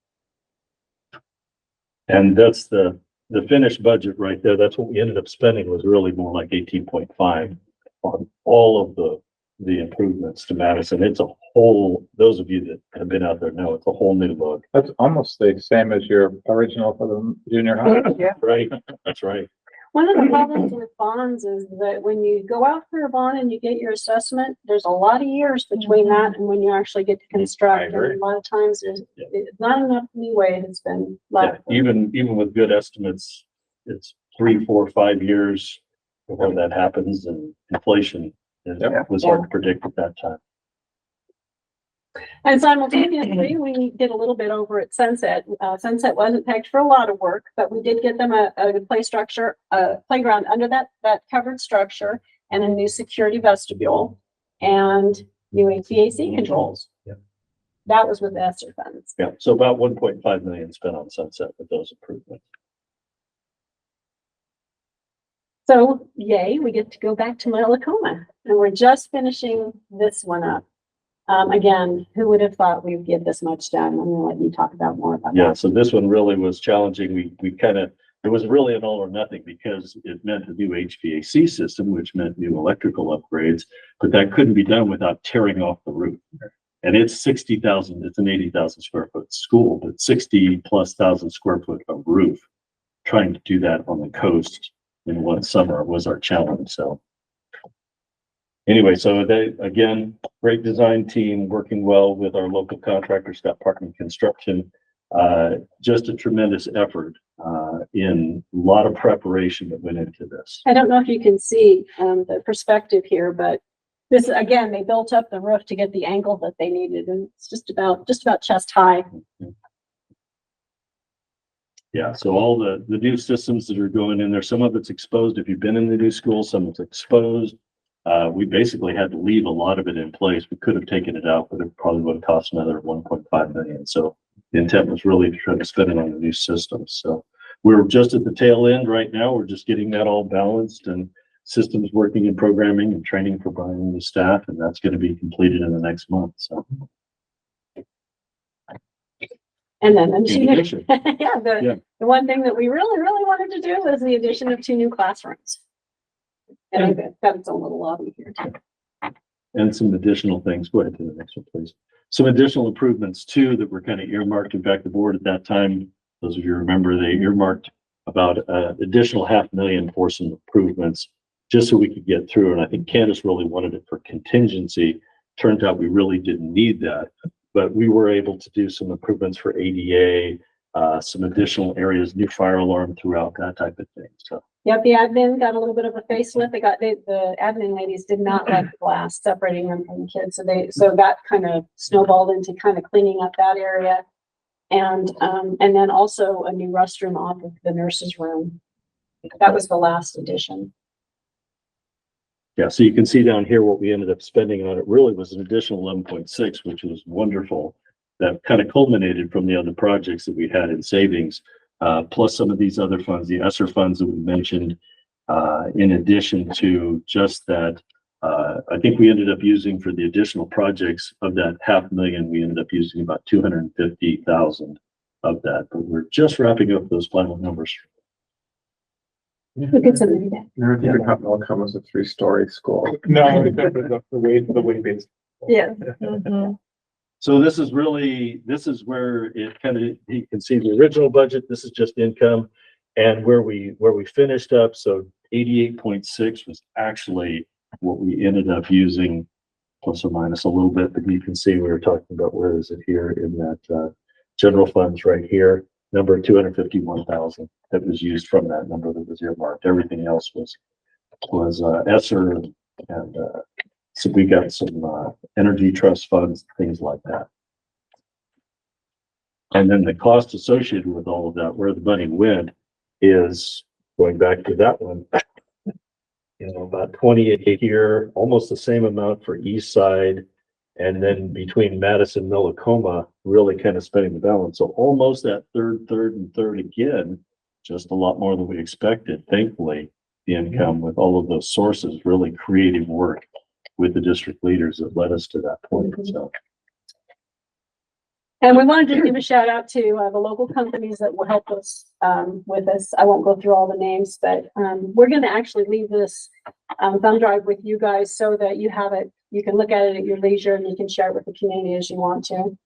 And that's the finished budget right there. That's what we ended up spending, was really more like 18.5 on all of the improvements to Madison. It's a whole, those of you that have been out there know, it's a whole new look. That's almost the same as your original for the junior high. Yeah. Right. That's right. One of the problems with bonds is that when you go out for a bond and you get your assessment, there's a lot of years between that and when you actually get to construct. And a lot of times there's not enough leeway to spend. Yeah, even with good estimates, it's 3, 4, 5 years before that happens, and inflation was hard to predict at that time. And simultaneously, we did a little bit over at Sunset. Sunset wasn't pegged for a lot of work, but we did get them a playground under that covered structure, and a new security vestibule and new HVAC controls. Yeah. That was with the ESSER funds. Yeah, so about 1.5 million spent on Sunset with those improvements. So yay, we get to go back to Malacoma, and we're just finishing this one up. Again, who would have thought we would get this much done? I'm gonna let you talk about more about Yeah, that. so this one really was challenging. We kind of, it was really an all or nothing, because it meant a new HVAC system, which meant new electrical upgrades, but that couldn't be done without tearing off the roof. And it's 60,000, it's an 80,000 square foot school, but 60,000+ square foot of roof. Trying to do that on the coast in one summer was our challenge, so. Anyway, so again, great design team working well with our local contractor, Scott Parkman Construction. Just a tremendous effort in a lot of preparation that went into this. I don't know if you can see the perspective here, but this, again, they built up the roof to get the angle that they needed, and it's just about chest high. Yeah, so all the new systems that are going in there, some of it's exposed if you've been in the new school, some it's exposed. We basically had to leave a lot of it in place. We could have taken it out, but it probably would have cost another 1.5 million. So the intent was really to try to spend it on the new systems. So we're just at the tail end right now. We're just getting that all balanced and systems working and programming and training for Brian and the staff, and that's going to be completed in the next month. So And then, in addition, yeah, Yeah. the one thing that we really, really wanted to do was the addition of 2 new classrooms. And I've got its own little lobby here too. and some additional things. Go ahead to the next one, please. Some additional improvements too that were kind of earmarked. In fact, the board at that time, those of you remember, they earmarked about additional $500,000 for some improvements just so we could get through. And I think Candace really wanted it for contingency. Turned out we really didn't need that, but we were able to do some improvements for ADA, some additional areas, new fire alarm throughout, that type of thing. So Yep, the admin got a little bit of a facelift. The admin ladies did not like the glass separating them from the kids. So that kind of snowballed into kind of cleaning up that area. And then also a new restroom off of the nurse's room. That was the last addition. yeah, so you can see down here what we ended up spending on it really was an additional 11.6, which was wonderful. That kind of culminated from the other projects that we had in savings, plus some of these other funds, the ESSER funds that we mentioned, in addition to just that. I think we ended up using for the additional projects of that $500,000, we ended up using about 250,000 of that, but we're just wrapping up those final numbers. We'll get some of that. Never think of how Malcolm was a 3-story school. No, the way based. Yeah. So this is where it kind of, you can see the original budget, this is just income, and where we finished up. So 88.6 was actually what we ended up using, plus or minus a little bit, but you can see we were talking about where is it here in that general funds right here, number 251,000 that was used from that number that was earmarked. Everything else was ESSER and so we got some energy trust funds, things like that. And then the cost associated with all of that, where the money went, is going back to that one. About 28 here, almost the same amount for East Side, and then between Madison, Millicoma, really kind of spending the balance. So almost that third again, just a lot more than we expected. Thankfully, the income with all of those sources, really creative work with the district leaders that led us to that point. So. And we wanted to give a shout out to the local companies that will help us with this. I won't go through all the names, but we're going to actually leave this thumb drive with you guys so that you have it. You can look at it at your leisure and you can share it with the community as you want to.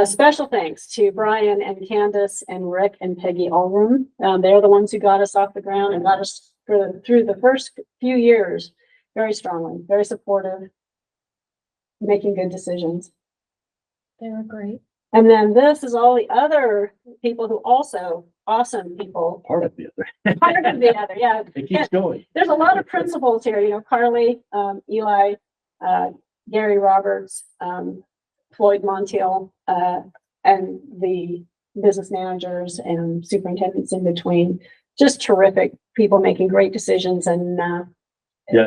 Special thanks to Brian and Candace and Rick and Peggy Allroom. They're the ones who got us off the ground and got us through the first few years very strongly, very supportive, making good decisions. They were great. And then this is all the other people who also awesome people. Part of the other. Part of the other, yeah. It keeps going. There's a lot of principals here, Carly, Eli, Gary Roberts, Floyd Montiel, and the business managers and superintendents in between. Just terrific people making great decisions and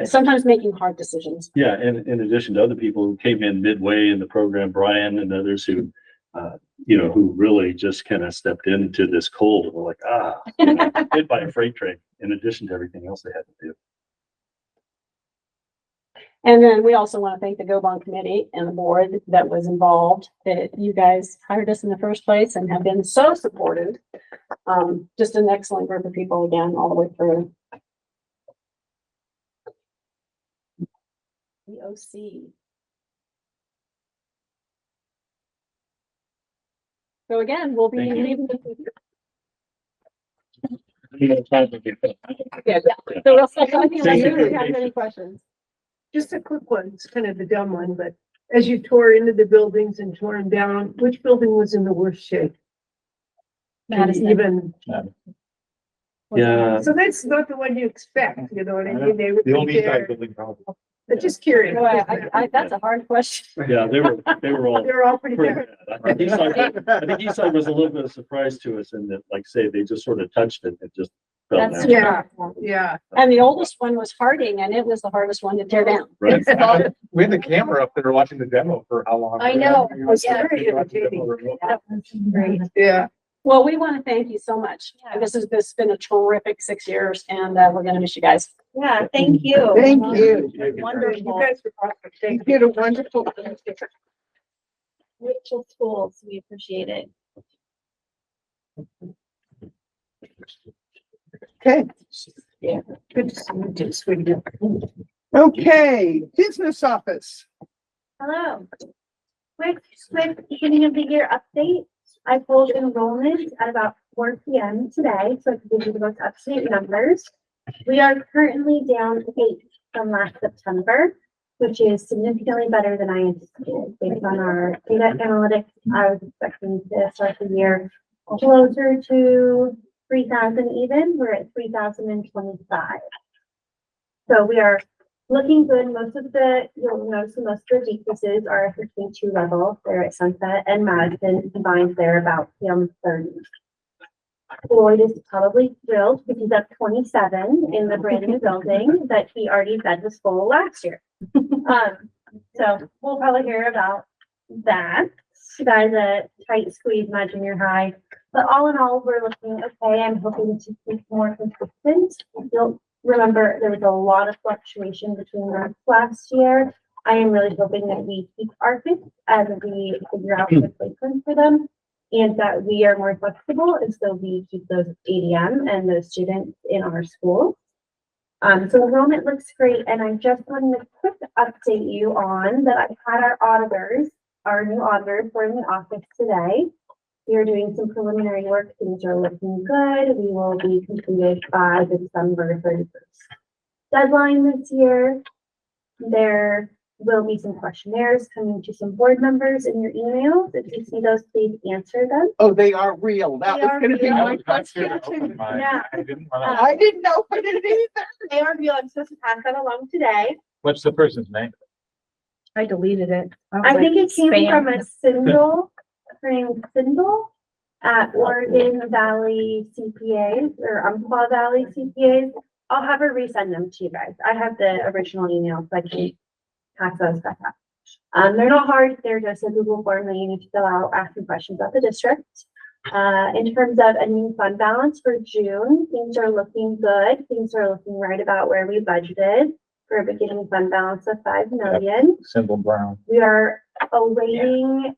sometimes making hard decisions. Yeah, and in addition to other people who came in midway in the program, Brian and others who, who really just kind of stepped into this cold and were like, hit by a freight train, in addition to everything else they had to do. And then we also want to thank the GoBond committee and the board that was involved, that you guys hired us in the first place and have been so supportive. Just an excellent group of people again, all the way through. The OC. So again, we'll be Thank you. leaving. Yeah. So we'll start talking Thank you. if you have any questions. Just a quick one, it's kind of a dumb one, but as you tore into the buildings and tore them down, which building was in the worst shape? Madison. Even, Yeah. so that's not the one you expect, you know what I mean? They would The be only side there, building problem. but just curious. That's a hard question. Yeah, they were all They're all pretty pretty bad. bad. I think Eastside was a little bit of a surprise to us in that, like say, they just sort of touched it and just fell That's down. Yeah, yeah. And the oldest one was Harding, and it was the hardest one to tear down. Right. We had the camera up there watching the demo for how long? I know. It was very entertaining. That was great. Yeah. Well, we want to thank you so much. This has been a terrific 6 years and we're gonna miss you guys. Yeah, thank you. Thank you. Wonderful. You guys were awesome. You Thank you. did a wonderful. Rachel Schools, we appreciate it. Okay, Good to see you, too, sweetie. okay, business office. Hello. Quick beginning of the year update. I pulled enrollment at about 4 p.m. today, so I can give you the most up-to-date numbers. We are currently down 8 from last September, which is significantly better than I anticipated. Based on our data analytics, I was expecting to start the year closer to 3,000 even. We're at 3,025. So we are looking good. You'll notice most of the decreases are at the K2 level. They're at Sunset and Madison combined. They're about PM30. Floyd is probably thrilled because he's up 27 in the brand new building that he already said was full last year. So we'll probably hear about that. That is a tight squeeze, my junior high. But all in all, we're looking okay. I'm hoping to keep more consistent. You'll remember there was a lot of fluctuation between months last year. I am really hoping that we keep our fits as we figure out the placement for them and that we are more flexible and so we keep those ADM and those students in our schools. So enrollment looks great, and I just wanted to quick update you on that I've had our new auditors were in the office today. We are doing some preliminary work. Things are looking good. We will be completed by December 31st. Deadline this year. There will be some questionnaires coming to some board members in your emails. If you see those, please answer them. Oh, they are real. That They was are gonna be real. my question too. Yeah. I didn't I didn't know what it either. They are real. I'm supposed to pass that along today. What's the person's name? I deleted it. I think it came from a Sindel, her name is Sindel at Oregon Valley CPAs or Umpqua Valley CPAs. I'll have her resend them to you guys. I have the original email, so I can pass those back up. They're not hard. They're just a Google form that you need to fill out asking questions about the district. In terms of a new fund balance for June, things are looking good. Things are looking right about where we budgeted for a beginning fund balance of 5 million. Symbol Brown. We are awaiting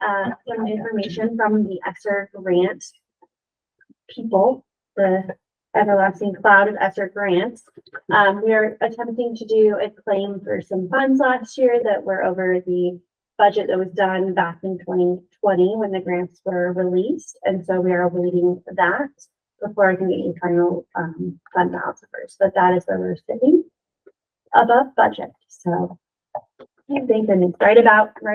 some information from the ESSER grant people, the everlasting cloud of ESSER grants. We are attempting to do a claim for some funds last year that were over the budget that was done back in 2020 when the grants were released. And so we are awaiting that before I can get you final fund balance first. But that is where we're sitting above budget. So I think that it's right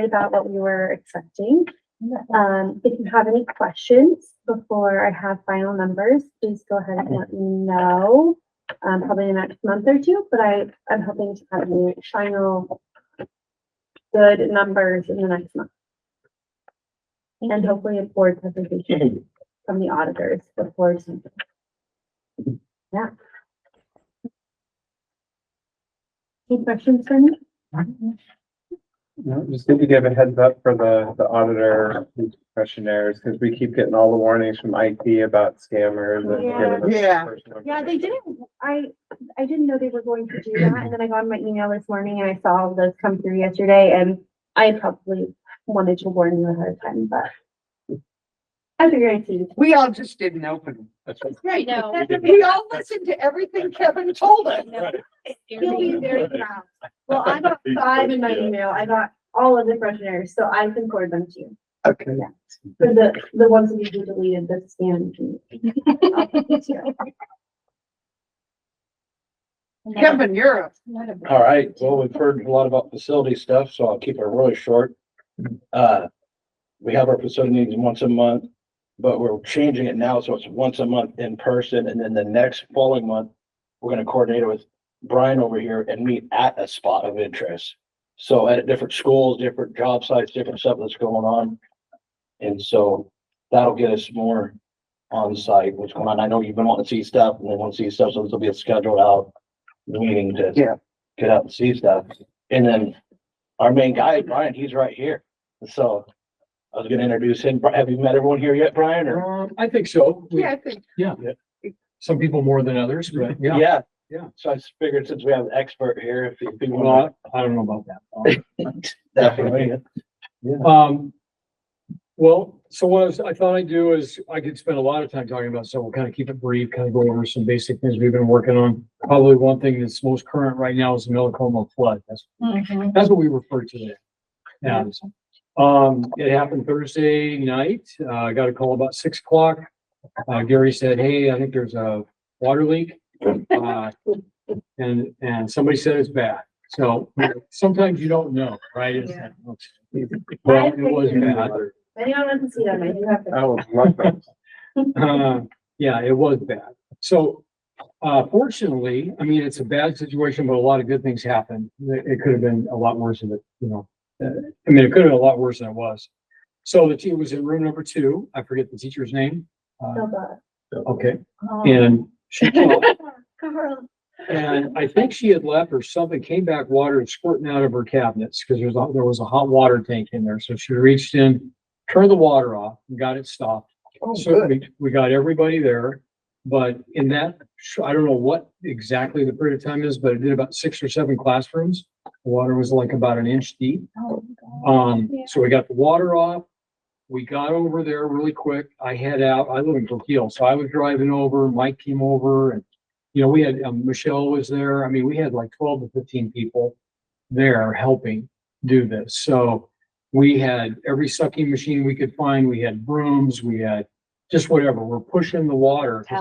about what we were expecting. If you have any questions before I have final numbers, please go ahead and let me know. Probably in the next month or two, but I'm hoping to have the final good numbers in the next month. And hopefully a board presentation from the auditors before December. Yeah. Any questions for me? No, just need to give a heads up for the auditor questionnaires, because we keep getting all the warnings from IT about scammers and. Yeah. Yeah, they didn't, I didn't know they were going to do that, and then I got on my email this morning and I saw all those come through yesterday, and I probably wanted to warn you ahead of time, but I figured I'd see. We all just didn't open them. That's right. Right, no. We all listened to everything Kevin told us. You'll be very proud. Well, I got 5 in my email, I got all of the questionnaires, so I can forward them to you. Okay. For the ones that you deleted, the scan. Kevin, you're up. All right, well, we've heard a lot about facility stuff, so I'll keep it really short. We have our facility meetings once a month, but we're changing it now, so it's once a month in person, and then the next following month, we're gonna coordinate it with Brian over here and meet at a spot of interest. So at different schools, different job sites, different stuff that's going on. And so that'll get us more on site, what's going on. I know you've been wanting to see stuff and they want to see stuff, so this will be a scheduled out meeting to get out and see stuff. And then our main guy, Brian, he's right here. So I was gonna introduce him. Have you met everyone here yet, Brian, or? I think so. Yeah, I think. Some people more than others, but yeah. Yeah. Yeah. So I just figured since we have an expert here, if you want. Well, I don't know about that. Definitely. Well, so what I thought I'd do is I could spend a lot of time talking about, so we'll kind of keep it brief, kind of go over some basic things we've been working on. Probably one thing that's most current right now is the Millicoma flood. That's what we refer to it as. It happened Thursday night. I got a call about 6 o'clock. Gary said, hey, I think there's a water leak. And somebody said it's bad. So sometimes you don't know, right? Well, it was bad. Anyone wants to see them, I do have. I was like that. Yeah, it was bad. So, fortunately, I mean, it's a bad situation, but a lot of good things happened. It could have been a lot worse than it, I mean, it could have been a lot worse than it was. So the team was in room number 2. I forget the teacher's name. Okay. And she, and I think she had left or something, came back, water squirting out of her cabinets because there was a hot water tank in there. So she reached in, turned the water off and got it stopped. So we got everybody there, but in that, I don't know what exactly the period of time is, but it did about 6 or 7 classrooms. The water was like about an inch deep. So we got the water off. We got over there really quick. I head out. I live in Coquille, so I was driving over. Mike came over, and we had Michelle was there. I mean, we had like 12 to 15 people there helping do this. So we had every sucking machine we could find. We had brooms. We had just whatever. We're pushing the water because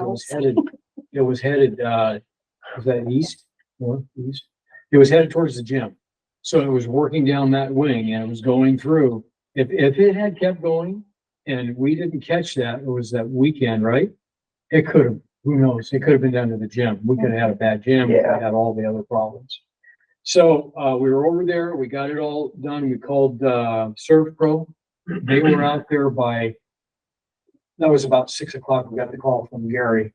it was headed. Was that east? Northeast? It was headed towards the gym. So it was working down that wing, and it was going through. If it had kept going and we didn't catch that, it was that weekend, right? It could have, who knows? It could have been down to the gym. We could have had a bad gym. We could have had all the other problems. So we were over there. We got it all done. We called Serve Pro. They were out there that was about 6 o'clock. We got the call from Gary.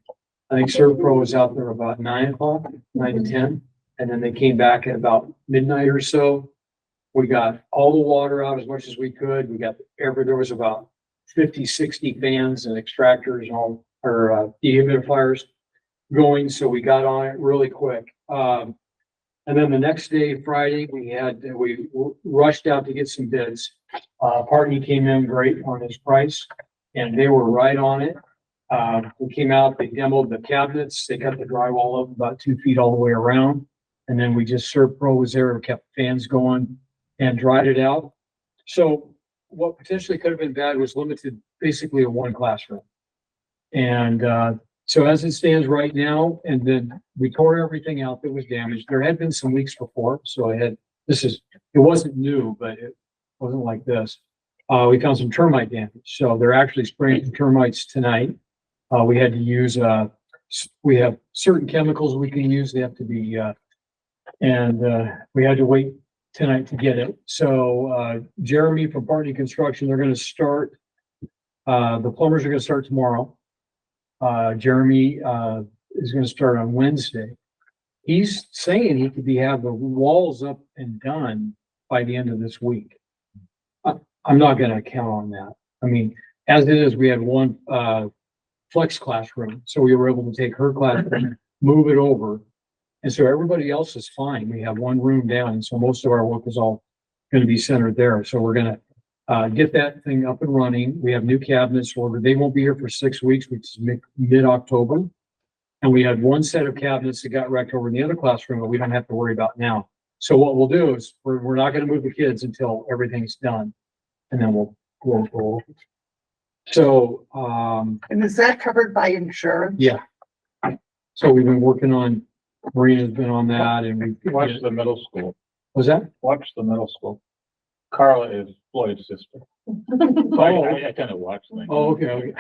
I think Serve Pro was out there about 9 o'clock, 9 to 10. And then they came back at about midnight or so. We got all the water out as much as we could. We got there was about 50, 60 fans and extractors and dehumidifiers going. So we got on it really quick. And then the next day, Friday, we rushed out to get some bids. Partney came in great on his price and they were right on it. We came out, they demoed the cabinets. They got the drywall up about 2 feet all the way around. And then we just Serve Pro was there and kept fans going and dried it out. So what potentially could have been bad was limited basically to 1 classroom. And so as it stands right now, and then we tore everything out that was damaged. There had been some leaks before, so it wasn't new, but it wasn't like this. We found some termite damage. So they're actually spraying termites tonight. We had to use, we have certain chemicals we can use. They have to be, we had to wait tonight to get it. So Jeremy from Partney Construction, they're going to start, the plumbers are going to start tomorrow. Jeremy is going to start on Wednesday. He's saying he could have the walls up and done by the end of this week. I'm not going to count on that. I mean, as it is, we had 1 flex classroom, so we were able to take her classroom, move it over. And so everybody else is fine. We have 1 room down. So most of our work is all going to be centered there. So we're going to get that thing up and running. We have new cabinets ordered. They won't be here for 6 weeks, which is mid-October. And we had 1 set of cabinets that got wrecked over in the other classroom that we don't have to worry about now. So what we'll do is we're not going to move the kids until everything's done. And then we'll go. So, and is that covered by insurance? Yeah. So we've been working on, Marina's been on that, and we Watch the middle school. Was that? Watch the middle school. Carla is Floyd's sister. So I kind of watch things. Oh, okay.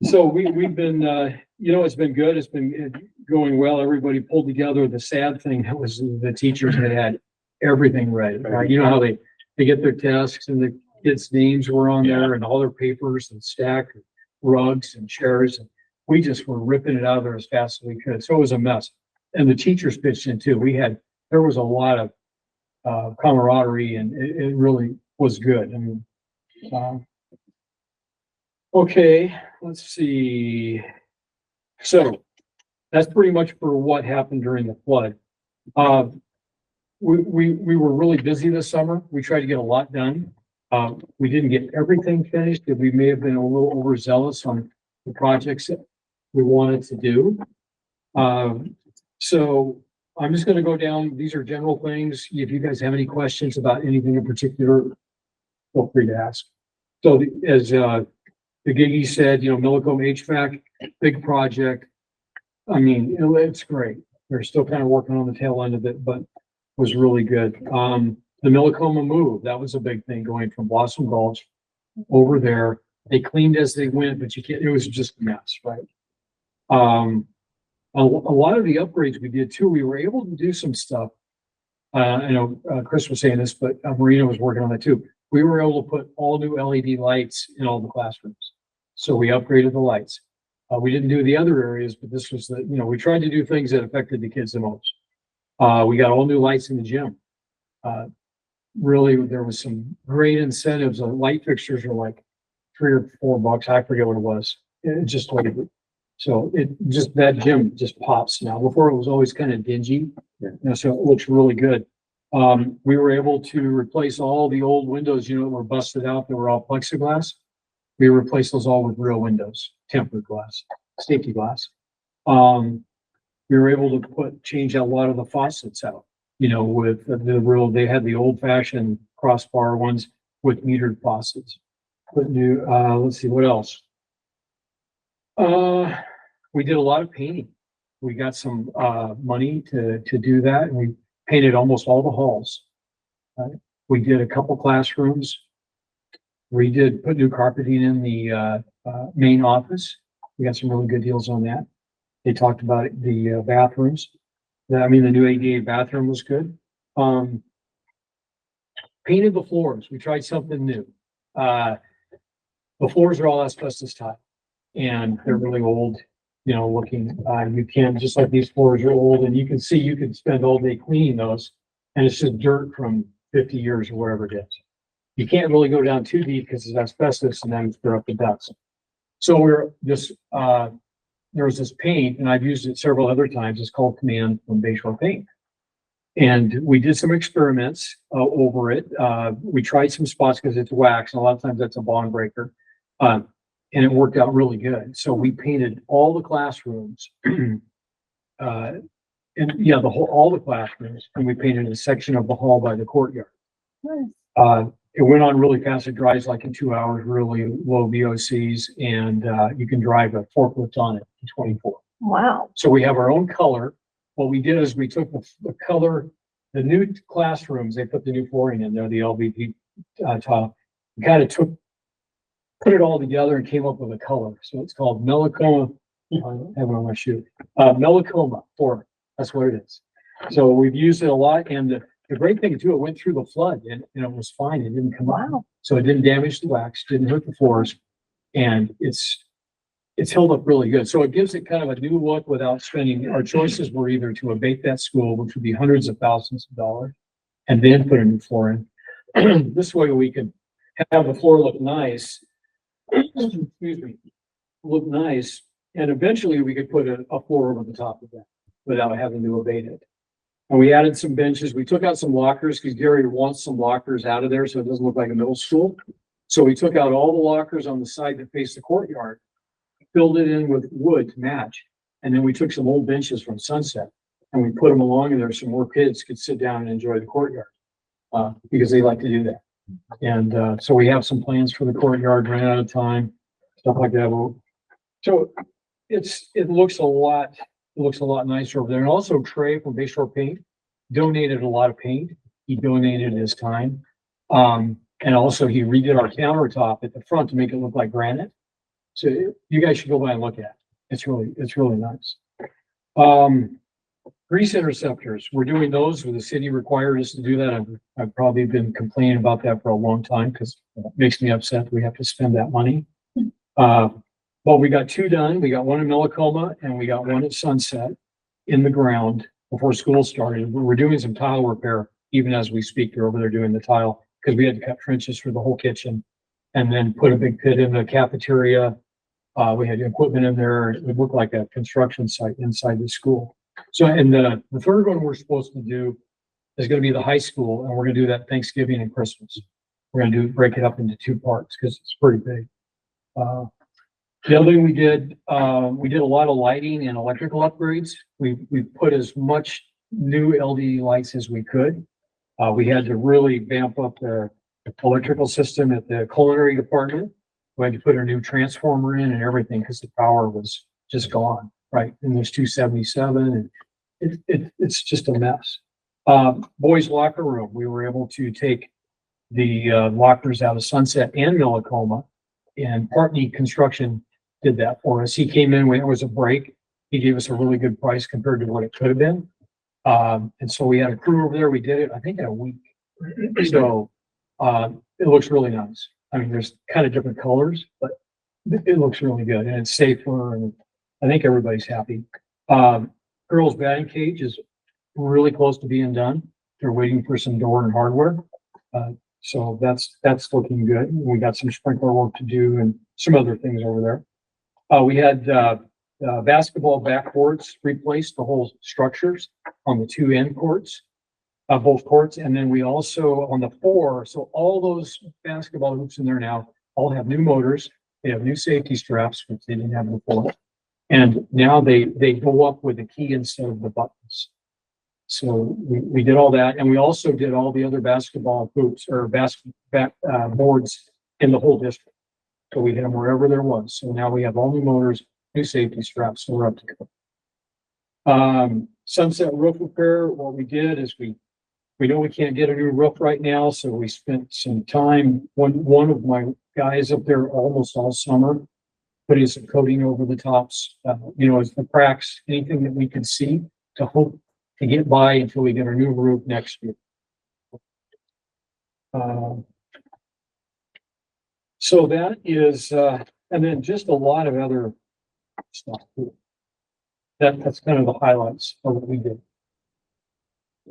So we've been, it's been good. It's been going well. Everybody pulled together. The sad thing was the teachers had everything ready. Right? You know how they get their desks and the kids' names were on there and all their papers and stacked rugs and chairs. And we just were ripping it out of there as fast as we could. So it was a mess. And the teachers pitched in too. There was a lot of camaraderie, and it really was good. I mean, okay, let's see. So that's pretty much for what happened during the flood. We were really busy this summer. We tried to get a lot done. We didn't get everything finished, and we may have been a little overzealous on the projects that we wanted to do. So I'm just gonna go down. These are general things. If you guys have any questions about anything in particular, feel free to ask. So as the Giggy said, Millicombe HVAC, big project. I mean, it's great. They're still kind of working on the tail end of it, but was really good. The Millicombe move, that was a big thing, going from Blossom Gulch over there. They cleaned as they went, but it was just a mess, right? A lot of the upgrades we did too, we were able to do some stuff. I know Chris was saying this, but Marina was working on it too. We were able to put all new LED lights in all the classrooms. So we upgraded the lights. We didn't do the other areas, but this was we tried to do things that affected the kids the most. We got all new lights in the gym. Really, there was some great incentives. The light fixtures were like $3 or $4. I forget what it was. It just like, so that gym just pops now. Before it was always kind of dingy, so it looks really good. We were able to replace all the old windows, that were busted out, that were all plexiglass. We replaced those all with real windows, tempered glass, safety glass. We were able to change a lot of the faucets out, with they had the old fashioned crossbar ones with metered faucets. Put new, let's see, what else? We did a lot of painting. We got some money to do that, and we painted almost all the halls. We did a couple classrooms. We did put new carpeting in the main office. We got some really good deals on that. They talked about the bathrooms. The new ADA bathroom was good. Painted the floors. We tried something new. The floors are all asbestos tile, and they're really old, looking. You can, just like these floors are old, and you can spend all day cleaning those, and it's just dirt from 50 years or whatever it is. You can't really go down too deep because it's asbestos, and then they're up to dust. So there was this paint, and I've used it several other times. It's called Command from Bayshore Paint. And we did some experiments over it. We tried some spots because it's wax, and a lot of times that's a bond breaker. And it worked out really good. So we painted all the classrooms, all the classrooms, and we painted a section of the hall by the courtyard. Nice. It went on really fast. It dries like in 2 hours, really low VOCs, and you can drive a forklift on it in 24. Wow. So we have our own color. What we did is we took the color, the new classrooms, they put the new flooring in there, the LVP tile. We kind of put it all together and came up with a color. So it's called Millicombe. I have it on my shoe. Millicombe 4. That's what it is. So we've used it a lot, and the great thing too, it went through the flood and it was fine. It didn't come out. So it didn't damage the wax, didn't hurt the floors, and it's held up really good. So it gives it kind of a new look without spending. Our choices were either to abate that school, which would be hundreds of thousands of dollars, and then put a new floor in. This way we could have the floor look nice, excuse me, look nice, and eventually we could put a floor over the top of that without having to abate it. And we added some benches. We took out some lockers because Gary wants some lockers out of there so it doesn't look like a middle school. So we took out all the lockers on the side that faced the courtyard, filled it in with wood to match. And then we took some old benches from Sunset and we put them along in there so more kids could sit down and enjoy the courtyard because they like to do that. And so we have some plans for the courtyard, ran out of time, stuff like that. So it looks a lot nicer over there. And also Trey from Bayshore Paint donated a lot of paint. He donated his time. And also he redid our countertop at the front to make it look like granite. So you guys should go by and look at it. It's really nice. Grease interceptors, we're doing those where the city required us to do that. I've probably been complaining about that for a long time because it makes me upset that we have to spend that money. But we got 2 done. We got one in Millicombe and we got one at Sunset in the ground before school started. We were doing some tile repair even as we speak, they're over there doing the tile, because we had to cut trenches for the whole kitchen and then put a big pit in the cafeteria. We had equipment in there. It would look like a construction site inside the school. So, and the third one we're supposed to do is gonna be the high school, and we're gonna do that Thanksgiving and Christmas. We're gonna break it up into 2 parts, because it's pretty big. The other thing we did a lot of lighting and electrical upgrades. We put as much new LED lights as we could. We had to really vamp up the electrical system at the culinary department. We had to put a new transformer in and everything, because the power was just gone, right? And there's 277, and it's just a mess. Boys locker room, we were able to take the lockers out of Sunset and Millicoma, and Partney Construction did that for us. He came in when it was a break. He gave us a really good price compared to what it could have been. And so we had a crew over there. We did it, I think, in a week. So it looks really nice. I mean, there's kind of different colors, but it looks really good, and it's safer, and I think everybody's happy. Girls batting cage is really close to being done. They're waiting for some door and hardware. So that's looking good. We got some sprinkler work to do and some other things over there. We had basketball backboards replaced, the whole structures on the 2 end courts, both courts. And then we also on the 4, so all those basketball hoops in there now all have new motors. They have new safety straps, which they didn't have before. And now they go up with the key instead of the buttons. So we did all that, and we also did all the other basketball hoops or boards in the whole district. So we hit them wherever there was. So now we have all new motors, new safety straps, so we're up to go. Sunset roof repair, what we did is we know we can't get a new roof right now, so we spent some time, one of my guys up there almost all summer, putting some coating over the tops, as the cracks, anything that we could see to hope to get by until we get our new roof next year. So that is, and then just a lot of other stuff. That's kind of the highlights of what we did.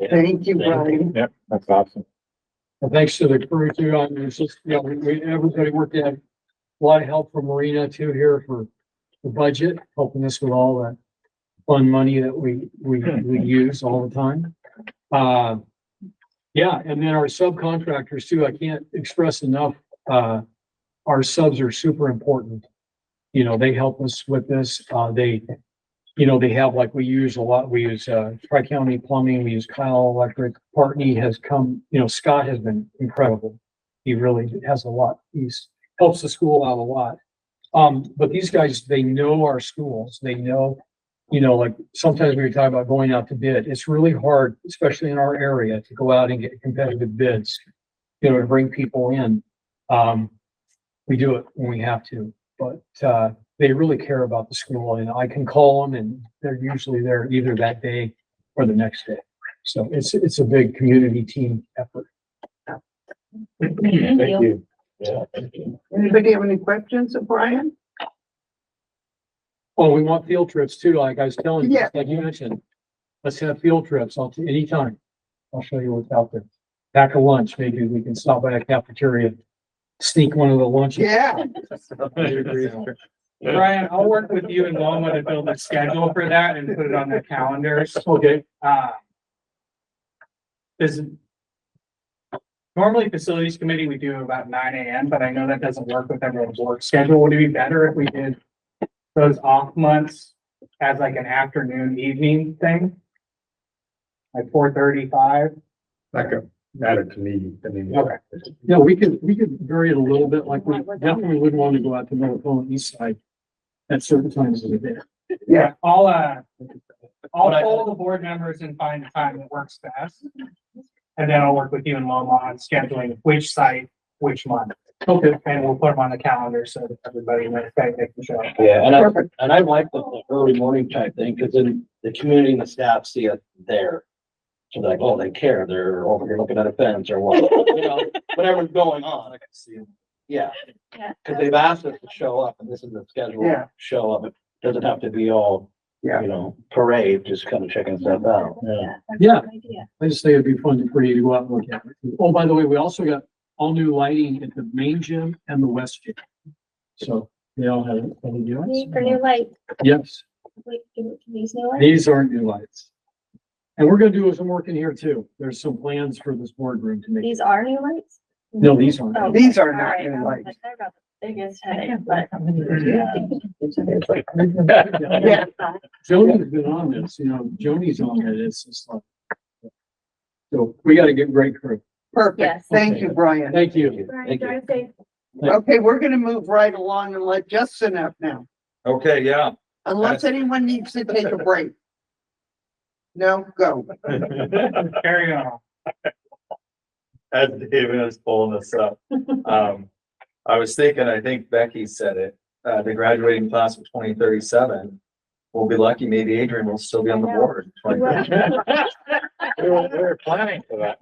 Thank you, Brian. Yep, that's awesome. And thanks to the crew too. I mean, it's just, everybody worked in. A lot of help from Marina too here for the budget, helping us with all that fun money that we use all the time. Yeah, and then our subcontractors too, I can't express enough, our subs are super important. They help us with this. They have, like, we use a lot, we use Tri-County Plumbing, we use Kyle Electric. Partney has come, Scott has been incredible. He really has a lot. He's helps the school out a lot. But these guys, they know our schools. They know, like sometimes we talk about going out to bid. It's really hard, especially in our area, to go out and get competitive bids, to bring people in. We do it when we have to, but they really care about the school, and I can call them and they're usually there either that day or the next day. So it's a big community team effort. Thank you. Yeah. Anybody have any questions of Brian? Oh, we want field trips too, like I was telling you, Yeah. like you mentioned. Let's have field trips anytime. I'll show you what's out there. Pack a lunch, maybe we can stop by a cafeteria, sneak one of the lunches. Yeah. Brian, I'll work with you and Loma to build a schedule for that and put it on the calendars. Okay. Is normally facilities committee, we do about 9 a.m., but I know that doesn't work with everyone's work schedule. Would it be better if we did those off months as like an afternoon, evening thing? Like 4:35? That could matter to me. I mean, Okay. Yeah, we could vary it a little bit, like we definitely wouldn't want to go out to Millicoma East Side at certain times of the day. Yeah, I'll poll the board members and find a time that works best. And then I'll work with you and Loma on scheduling which site, which month. Okay. And we'll put them on the calendar so that everybody knows they can show up. Yeah, and I like the early morning type thing, because then the community and the staff see it there. So they're like, oh, they care, they're over here looking at a fence or what, whatever's going on, I can see them. Yeah, because they've asked us to show up, and this is the schedule, Yeah. show up, it doesn't have to be all Yeah. you know, parade, just kind of checking stuff out. Yeah. Yeah. I just think it'd be fun for you to go out and look at it. Oh, by the way, we also got all new lighting at the main gym and the west gym. So they all have any new For new lights. Yes, These new lights? these aren't new lights. And we're gonna do some work in here too. There's some plans for this boardroom to make. These are new lights? No, these aren't. Oh, These are all not right. new I was lights. like, I got the biggest headache, but. Yeah. Joni's been on this, you know, Joni's on it. It's just like. So we gotta get great crew. Perfect. Yes. Thank you, Brian. Thank you. Thank you. Okay, we're gonna move right along and let Justin up now, Okay, yeah. unless anyone needs to take a break. No, go. Carry on. As David was pulling this up, I was thinking, I think Becky said it, the graduating class of 2037. We'll be lucky, maybe Adrian will still be on the board. in 2037. We were planning for that.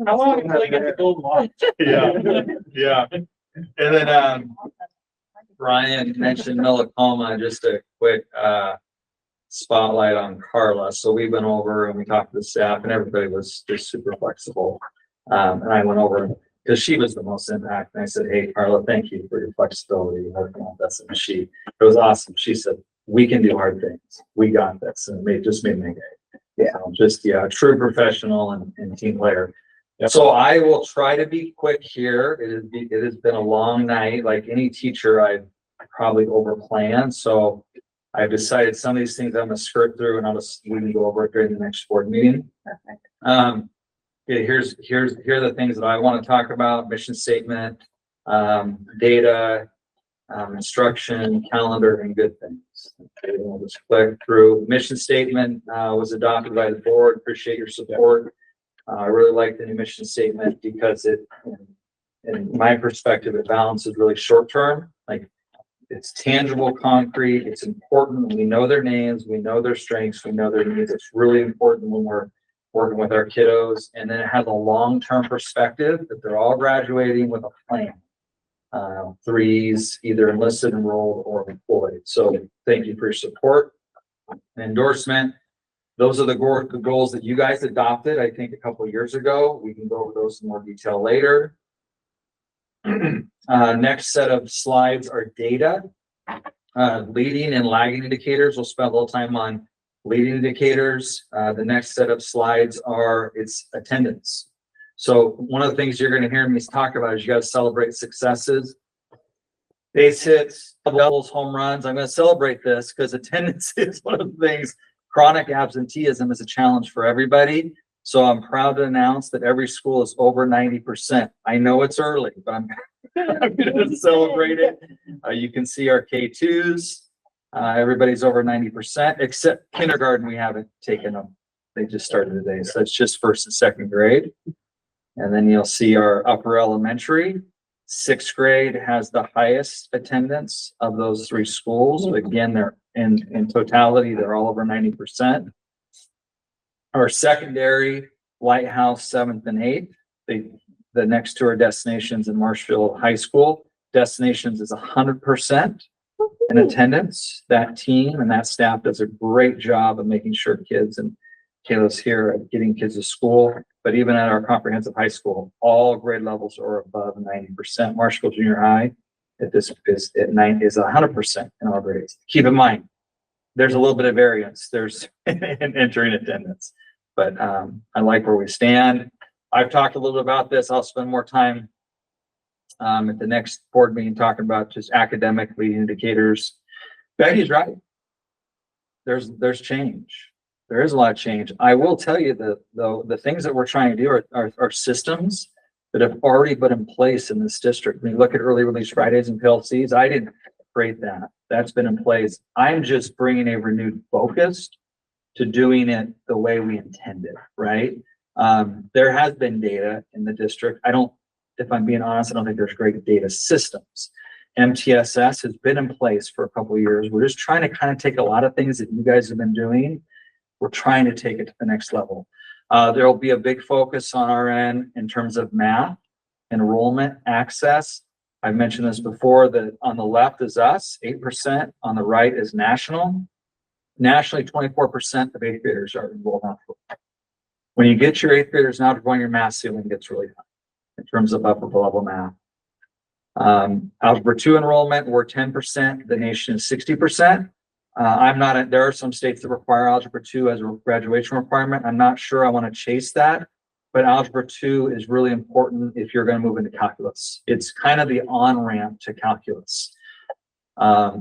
How long until you get the gold watch? Yeah, yeah. And then, Brian mentioned Millicoma, just a quick, spotlight on Carla. So we went over and we talked to the staff and everybody was just super flexible. And I went over because she was the most impact. And I said, hey, Carla, thank you for your flexibility. And it was awesome. She said, we can do hard things. We got this. And it just made me true professional and team player. So I will try to be quick here. It has been a long night. Like any teacher, I've probably overplanned. So I've decided some of these things I'm gonna skirt through and we can go over it during the next board meeting. Okay, here are the things that I want to talk about: mission statement, data, instruction, calendar, and good things. Okay, we'll just click through. Mission statement was adopted by the board. Appreciate your support. I really like the new mission statement because in my perspective, it balances really short term, like it's tangible, concrete, it's important. We know their names, we know their strengths, we know their needs. It's really important when we're working with our kiddos. And then it has a long-term perspective that they're all graduating with a plan. Threes, either enlisted, enrolled, or employed. So thank you for your support. Endorsement. Those are the goals that you guys adopted, I think, a couple of years ago. We can go over those in more detail later. Next set of slides are data. Leading and lagging indicators. We'll spend a little time on leading indicators. The next set of slides are its attendance. So one of the things you're going to hear me talk about is you got to celebrate successes. Base hits, doubles, home runs. I'm going to celebrate this because attendance is one of the things. Chronic absenteeism is a challenge for everybody. So I'm proud to announce that every school is over 90%. I know it's early, but I'm going to celebrate it. You can see our K2s. Everybody's over 90%, except kindergarten. We haven't taken them. They just started today. So it's just first and second grade. And then you'll see our upper elementary. Sixth grade has the highest attendance of those three schools. Again, they're in totality, they're all over 90%. Our secondary, Lighthouse, 7th and 8th. The next two are Destinations in Marshfield High School. Destinations is 100% in attendance. That team and that staff does a great job of making sure kids and kiddos here are getting kids to school. But even at our comprehensive high school, all grade levels are above 90%. Marshfield Junior High at this is at 100% in all grades. Keep in mind, there's a little bit of variance. There's in entering attendance, but I like where we stand. I've talked a little bit about this. I'll spend more time at the next board meeting talking about just academic leading indicators. Becky's right. There's change. There is a lot of change. I will tell you that the things that we're trying to do are systems that have already been in place in this district. When you look at early release Fridays and PLCs, I didn't create that. That's been in place. I'm just bringing a renewed focus to doing it the way we intended, right? There has been data in the district. If I'm being honest, I don't think there's great data systems. MTSS has been in place for a couple of years. We're just trying to kind of take a lot of things that you guys have been doing. We're trying to take it to the next level. There will be a big focus on our end in terms of math, enrollment, access. I've mentioned this before, that on the left is us, 8%, on the right is national. nationally, 24% of eighth graders are enrolled in algebra. When you get your eighth graders in algebra, your math ceiling gets really high in terms of upper level math. Algebra 2 enrollment, we're 10%, the nation is 60%. There are some states that require Algebra 2 as a graduation requirement. I'm not sure I want to chase that, but Algebra 2 is really important if you're going to move into calculus. It's kind of the on-ramp to calculus.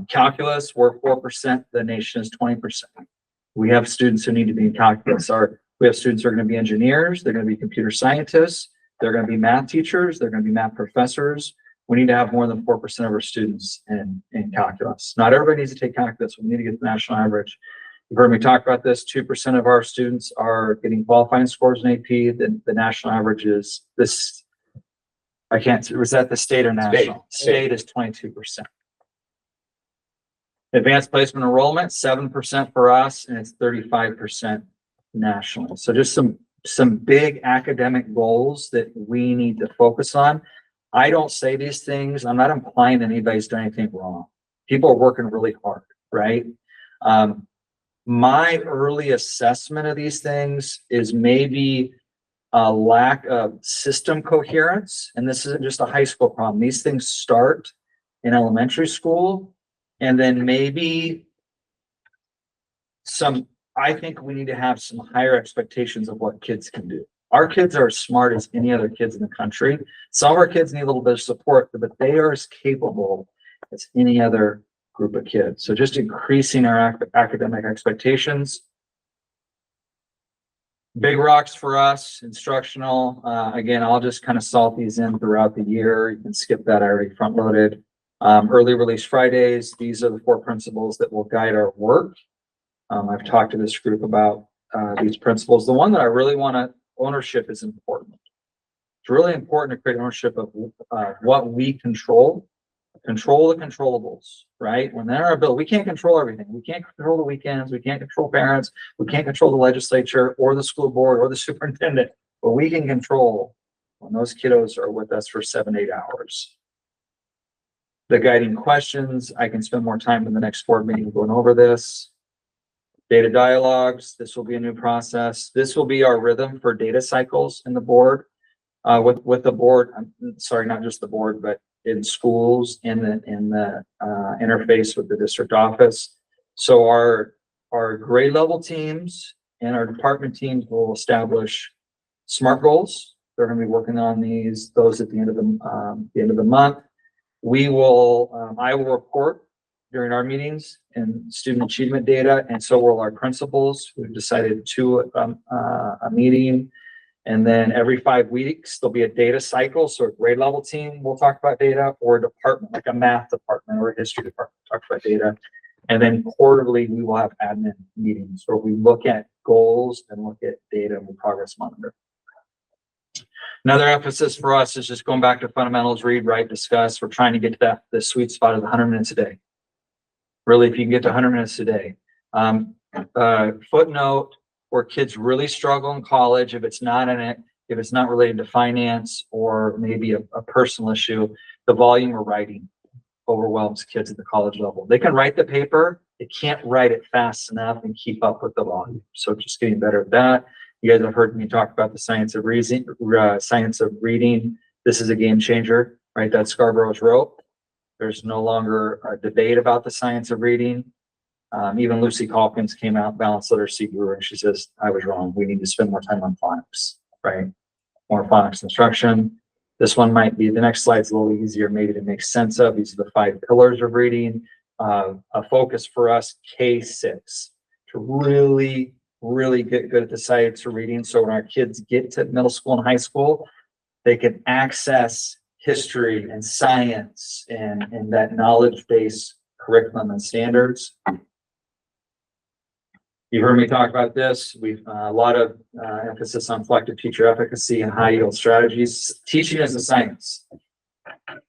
Calculus, we're 4%, the nation is 20%. We have students who need to be in calculus. We have students who are going to be engineers, they're going to be computer scientists, they're going to be math teachers, they're going to be math professors. We need to have more than 4% of our students in calculus. Not everybody needs to take calculus. We need to get the national average. You've heard me talk about this. 2% of our students are getting qualifying scores in AP. The national average is this. Was that the state or national? State is 22%. Advanced placement enrollment, 7% for us, and it's 35% nationally. So just some big academic goals that we need to focus on. I don't say these things. I'm not implying that anybody's done anything wrong. People are working really hard, right? My early assessment of these things is maybe a lack of system coherence. And this isn't just a high school problem. These things start in elementary school. And then maybe I think we need to have some higher expectations of what kids can do. Our kids are as smart as any other kids in the country. Some of our kids need a little bit of support, but they are as capable as any other group of kids. So just increasing our academic expectations. Big rocks for us, instructional. Again, I'll just kind of salt these in throughout the year. You can skip that, I already front loaded. Early release Fridays. These are the 4 principles that will guide our work. I've talked to this group about these principles. The one that I really want to ownership is important. It's really important to create ownership of what we control the controllables, right? When they're our bill, we can't control everything. We can't control the weekends. We can't control parents. We can't control the legislature or the school board or the superintendent, but we can control when those kiddos are with us for 7-8 hours. The guiding questions, I can spend more time in the next board meeting going over this. Data dialogues, this will be a new process. This will be our rhythm for data cycles in the board. With the board, sorry, not just the board, but in schools, in the interface with the district office. So our grade level teams and our department teams will establish SMART goals. They're going to be working on those at the end of the month. I will report during our meetings and student achievement data, and so will our principals. We've decided to a meeting, and then every 5 weeks there'll be a data cycle. So a grade level team will talk about data, or a department like a math department or a history department talk about data, and then quarterly we will have admin meetings where we look at goals and look at data and we progress monitor. Another emphasis for us is just going back to fundamentals: read, write, discuss. We're trying to get to the sweet spot of 100 minutes a day. Really, if you can get to 100 minutes a day. Footnote, where kids really struggle in college, if it's not related to finance or maybe a personal issue, the volume of writing overwhelms kids at the college level. They can write the paper, they can't write it fast enough and keep up with the volume. So just getting better at that. You guys have heard me talk about the science of reading. This is a game changer, right? That's Scarborough's rope. There's no longer a debate about the science of reading. Even Lucy Calkins came out, Balanced Literacy Guru, and she says, I was wrong. We need to spend more time on phonics, right? More phonics instruction. This one might be, the next slide's a little easier maybe to make sense of. These are the 5 pillars of reading. A focus for us, K-6, to really get good at the science of reading. So when our kids get to middle school and high school, they can access history and science and that knowledge-based curriculum and standards. You heard me talk about this. We've a lot of emphasis on collective teacher efficacy and high yield strategies. Teaching is a science.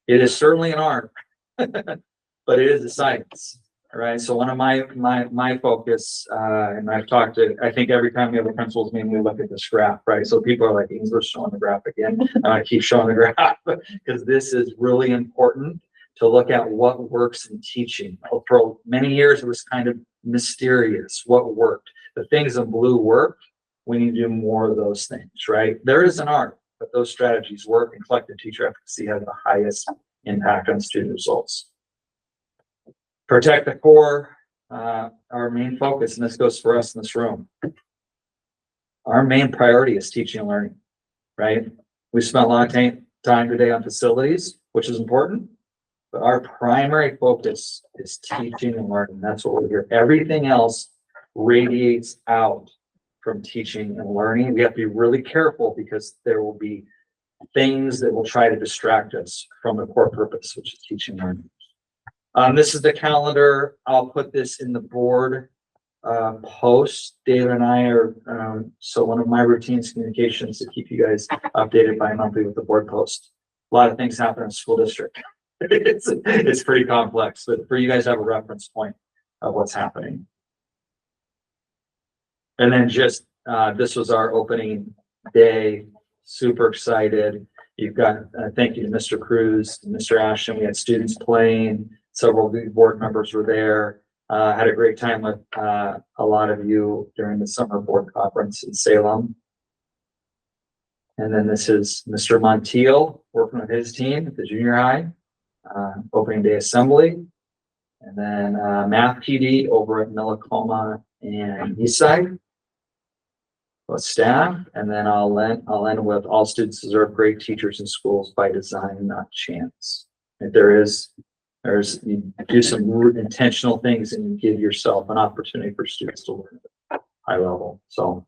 It is certainly an art, but it is a science. All right. So one of my focus, and I've talked to, I think every time we have a principal's meeting, we look at this graph, right? So people are like, English showing the graph again. I keep showing the graph because this is really important. to look at what works in teaching. For many years, it was kind of mysterious what worked. The things in blue work. We need to do more of those things, right? There is an art, but those strategies work, and collective teacher efficacy has the highest impact on student results. Protect the core, our main focus, and this goes for us in this room. Our main priority is teaching and learning, right? We spent a lot of time today on facilities, which is important, but our primary focus is teaching and learning. That's what we're here. Everything else radiates out from teaching and learning. We have to be really careful because there will be things that will try to distract us from the core purpose, which is teaching and learning. This is the calendar. I'll put this in the board post. David and I are, so one of my routines communications to keep you guys updated bi-monthly with the board post. A lot of things happen in the school district. It's pretty complex, but for you guys to have a reference point of what's happening. And then just, this was our opening day, super excited. You've got, thank you to Mr. Cruz, Mr. Ashton. We had students playing, several of the board members were there. Had a great time with a lot of you during the summer board conference in Salem. And then this is Mr. Montiel working with his team at the junior high, opening day assembly. And then math PD over at Millicoma and Eastside. With staff, and then I'll end with all students deserve great teachers in schools by design, not chance. If there's you do some intentional things and you give yourself an opportunity for students to learn at a high level. So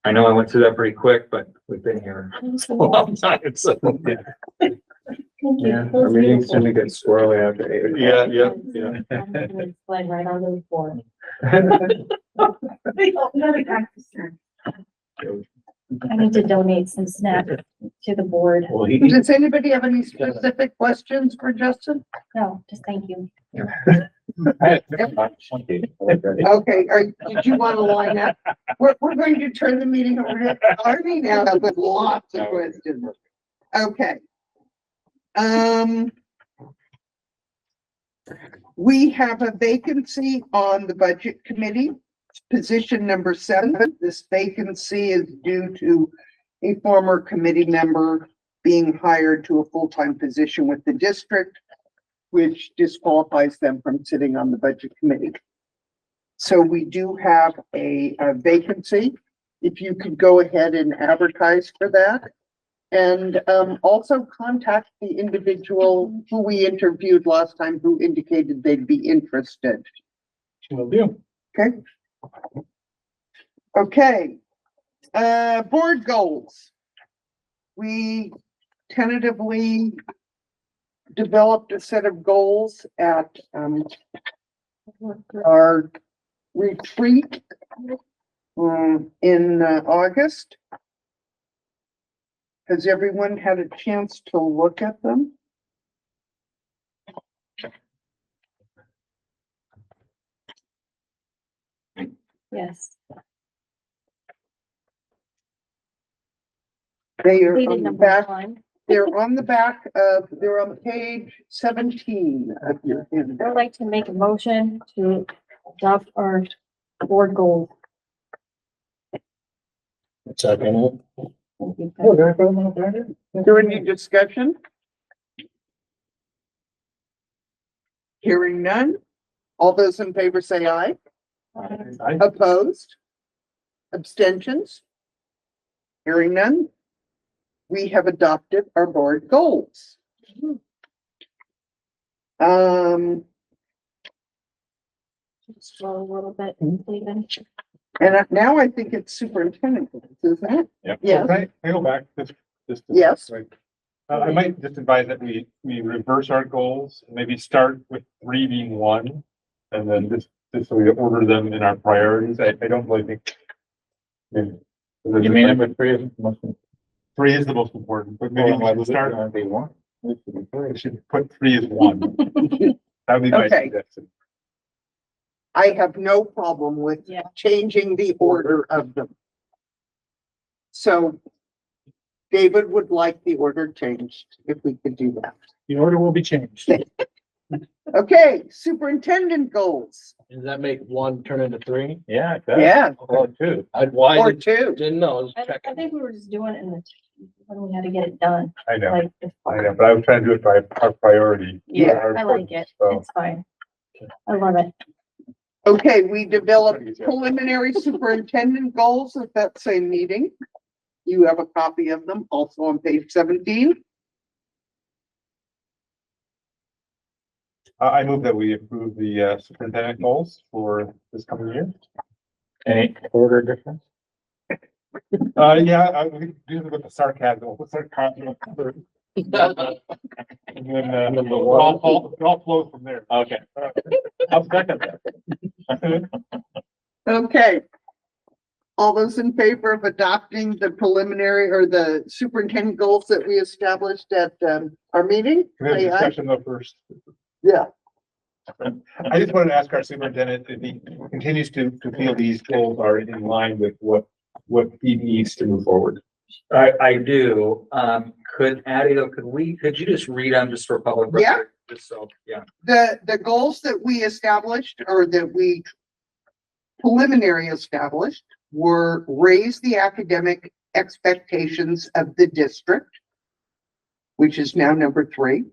I know I went through that pretty quick, but we've been here a long time. So Yeah, our meetings tend to get squirrely after 8 o'clock. yeah. Slide right on the floor. I need to donate some snacks to the board. Well, Does anybody have any specific questions for Justin? No, just thank you. Okay, did you want to line up? We're going to turn the meeting over to Arnie now with lots of questions. Okay. We have a vacancy on the budget committee, position number 7. This vacancy is due to a former committee member being hired to a full-time position with the district, which disqualifies them from sitting on the budget committee. So we do have a vacancy. If you could go ahead and advertise for that. And also contact the individual who we interviewed last time who indicated they'd be interested. Will do. Okay. Okay. Board goals. We tentatively developed a set of goals at our retreat in August. Has everyone had a chance to look at them? Yes. They are Leading on the number back, 1. they're on the back of, they're on page 17 of your handout. I'd like to make a motion to adopt our board goals. Second. Thank you. Is there any discussion? Hearing none. All those in favor say aye. Opposed? Abstentions? Hearing none. We have adopted our board goals. Slow a little bit, Stephen. And now I think it's superintendent, isn't it? Yep. Yes. Can I go back just. Yes. I might just advise that we reverse our goals, maybe start with 3 being 1, and then just so we order them in our priorities. I don't really think. You mean number 3 is the most important? 3 is the most important, but maybe we should start. Be 1. We should put 3 as 1. That would be my Okay. suggestion. I have no problem with changing the order of them. So David would like the order changed, if we could do that. The order will be changed. Okay, superintendent goals. Does that make one turn into three? Yeah, it does. Yeah, Or two. Why or did- two. didn't know, I was I checking. think we were just doing it in the, when we had to get it done, I know, like, I know, but I was trying to do it by our priority. yeah, Our I like it. so- It's fine. I love it. Okay, we developed preliminary superintendent goals at that same meeting. You have a copy of them also on page 17. I move that we approve the superintendent goals for this coming year. Any order difference? Yeah, we can do it with the sarcasm. We'll start copying first. And then, all flow from there. Okay. I'll second that. Okay. All those in favor of adopting the preliminary or the superintendent goals that we established at our meeting? Can we have Say aye. discussion though first? Yeah. I just wanted to ask our superintendent if he continues to feel these goals are in line with what he needs to move forward. I do. Could you just read them just for public record? Yeah. Just so, yeah. The goals that we established or that we preliminary established were raise the academic expectations of the district, which is now number 3.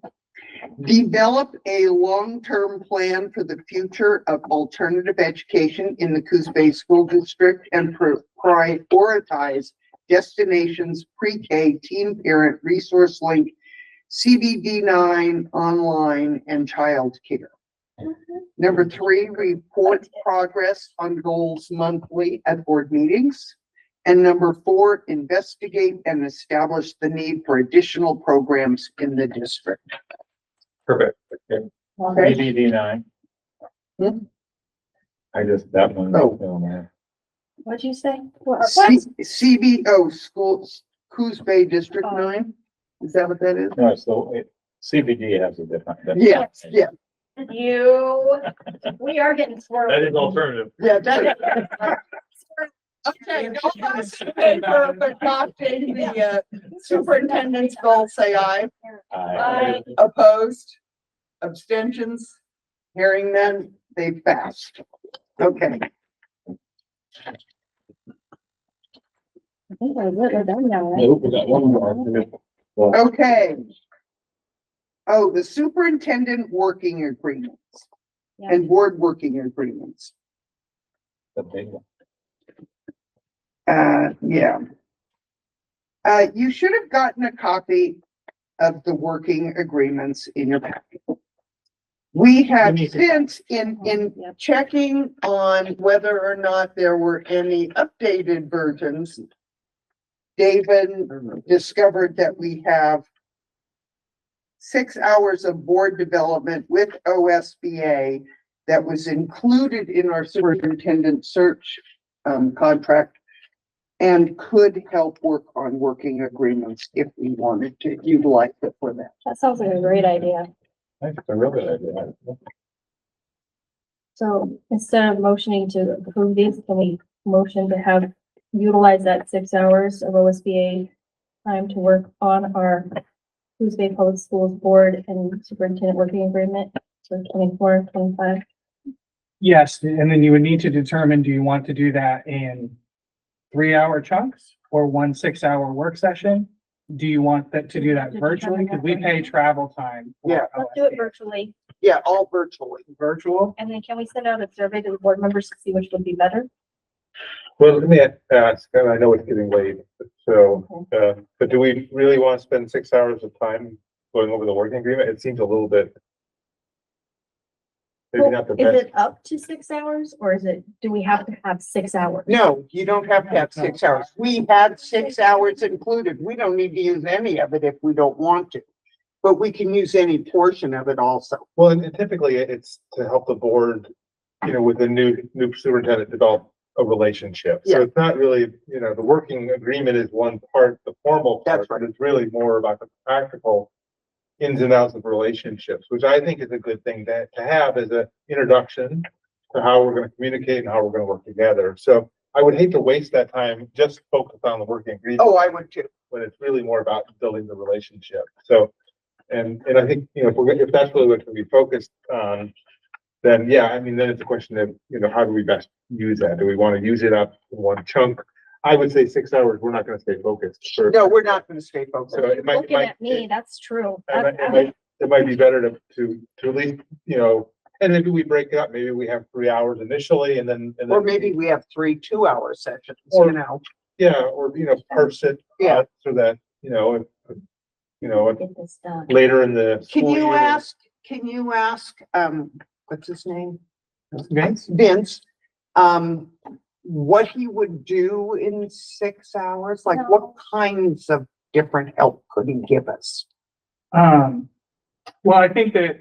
Develop a long-term plan for the future of alternative education in the Coos Bay School District and prioritize destinations, pre-K, teen parent, resource link, CBD9, online, and child care. Number 3, report progress on goals monthly at board meetings. And number 4, investigate and establish the need for additional programs in the district. Perfect. Okay. CBD9. Hmm? I just, that one. Oh. Man. What'd you say? CBO, schools, Coos Bay District 9. Is that what that is? No, so CBD has a different. Yes, yeah, We are getting swirled. That is alternative. yeah. Okay, all those in favor of adopting the superintendent's goal, say aye. Aye. Opposed? Abstentions? Hearing none, they passed. Okay, I think we're done now, right? Nope, we got one more. okay. Oh, the superintendent working agreements Yeah. and board working agreements. The big one. Yeah. You should have gotten a copy of the working agreements in your packet. We have since in Yep. checking on whether or not there were any updated versions, David discovered that we have 6 hours of board development with OSBA that was included in our superintendent search contract and could help work on working agreements if we wanted to utilize it for that. That sounds like a great idea. That's a real good idea. So instead of motioning to approve these, can we motion to have, utilize that 6 hours of OSBA time to work on our Coos Bay Public Schools Board and Superintendent Working Agreement for 24, 25? Yes, and then you would need to determine, do you want to do that in 3-hour chunks or 1 6-hour work session? Do you want that to do that virtually? Because we pay travel time. for Yeah. Let's do it virtually. Yeah, all virtually. Virtual? And then can we send out a survey to the board members to see which would be better? Well, let me ask, and I know it's getting late, so, but do we really want to spend 6 hours of time going over the working agreement? It seems a little bit. Maybe Well, not the is best. it up to 6 hours or is it, do we have to have 6 hours? No, you don't have to have 6 hours. We had 6 hours included. We don't need to use any of it if we don't want to. But we can use any portion of it also. Well, and typically it's to help the board, with the new superintendent develop a relationship. So Yeah. it's not really, the working agreement is one part, the formal part, but it's really more about the practical ins and outs of relationships, which I think is a good thing to have as an introduction to how we're going to communicate and how we're going to work together. So I would hate to waste that time just focused on the working agreement. Oh, I would too. When it's really more about building the relationship. So, and I think, you know, if that's really what we focused on, then yeah, I mean, then it's a question of, you know, how do we best use that? Do we want to use it up in one chunk? I would say 6 hours, we're not going to stay focused. No, we're not gonna stay focused. So it might, Looking at me, that's true. it might be better to at least, you know, and maybe we break it up. Maybe we have 3 hours initially and then. Or maybe we have 3 2-hour sessions, Or- you know? Yeah, or, you know, parse it. Yeah. So that, you know, Get this done. later in the. Can school you year- ask, what's his name? Vince? Vince, what he would do in 6 hours? Like what kinds of different help could he give us? Well, I think that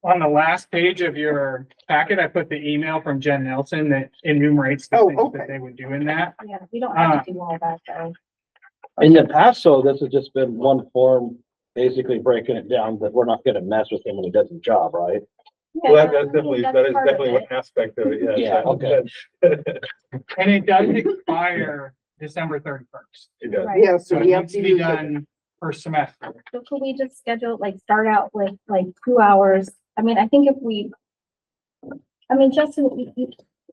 on the last page of your packet, I put the email from Jen Nelson that enumerates the Oh, things okay. that they would do in that. Yeah, we don't have to do all that though. In the past, so this has just been one form, basically breaking it down, that we're not gonna mess with him when he does his job, right? Well, Yeah, that's definitely, that's that is part of definitely it. one aspect of it, yes. Yeah, okay. And it does expire December 31st. It does. Right. Yeah, so So it we have needs to to be use it. done per semester. So could we just schedule, like, start out with like 2 hours? I mean, I think if we, I mean, Justin,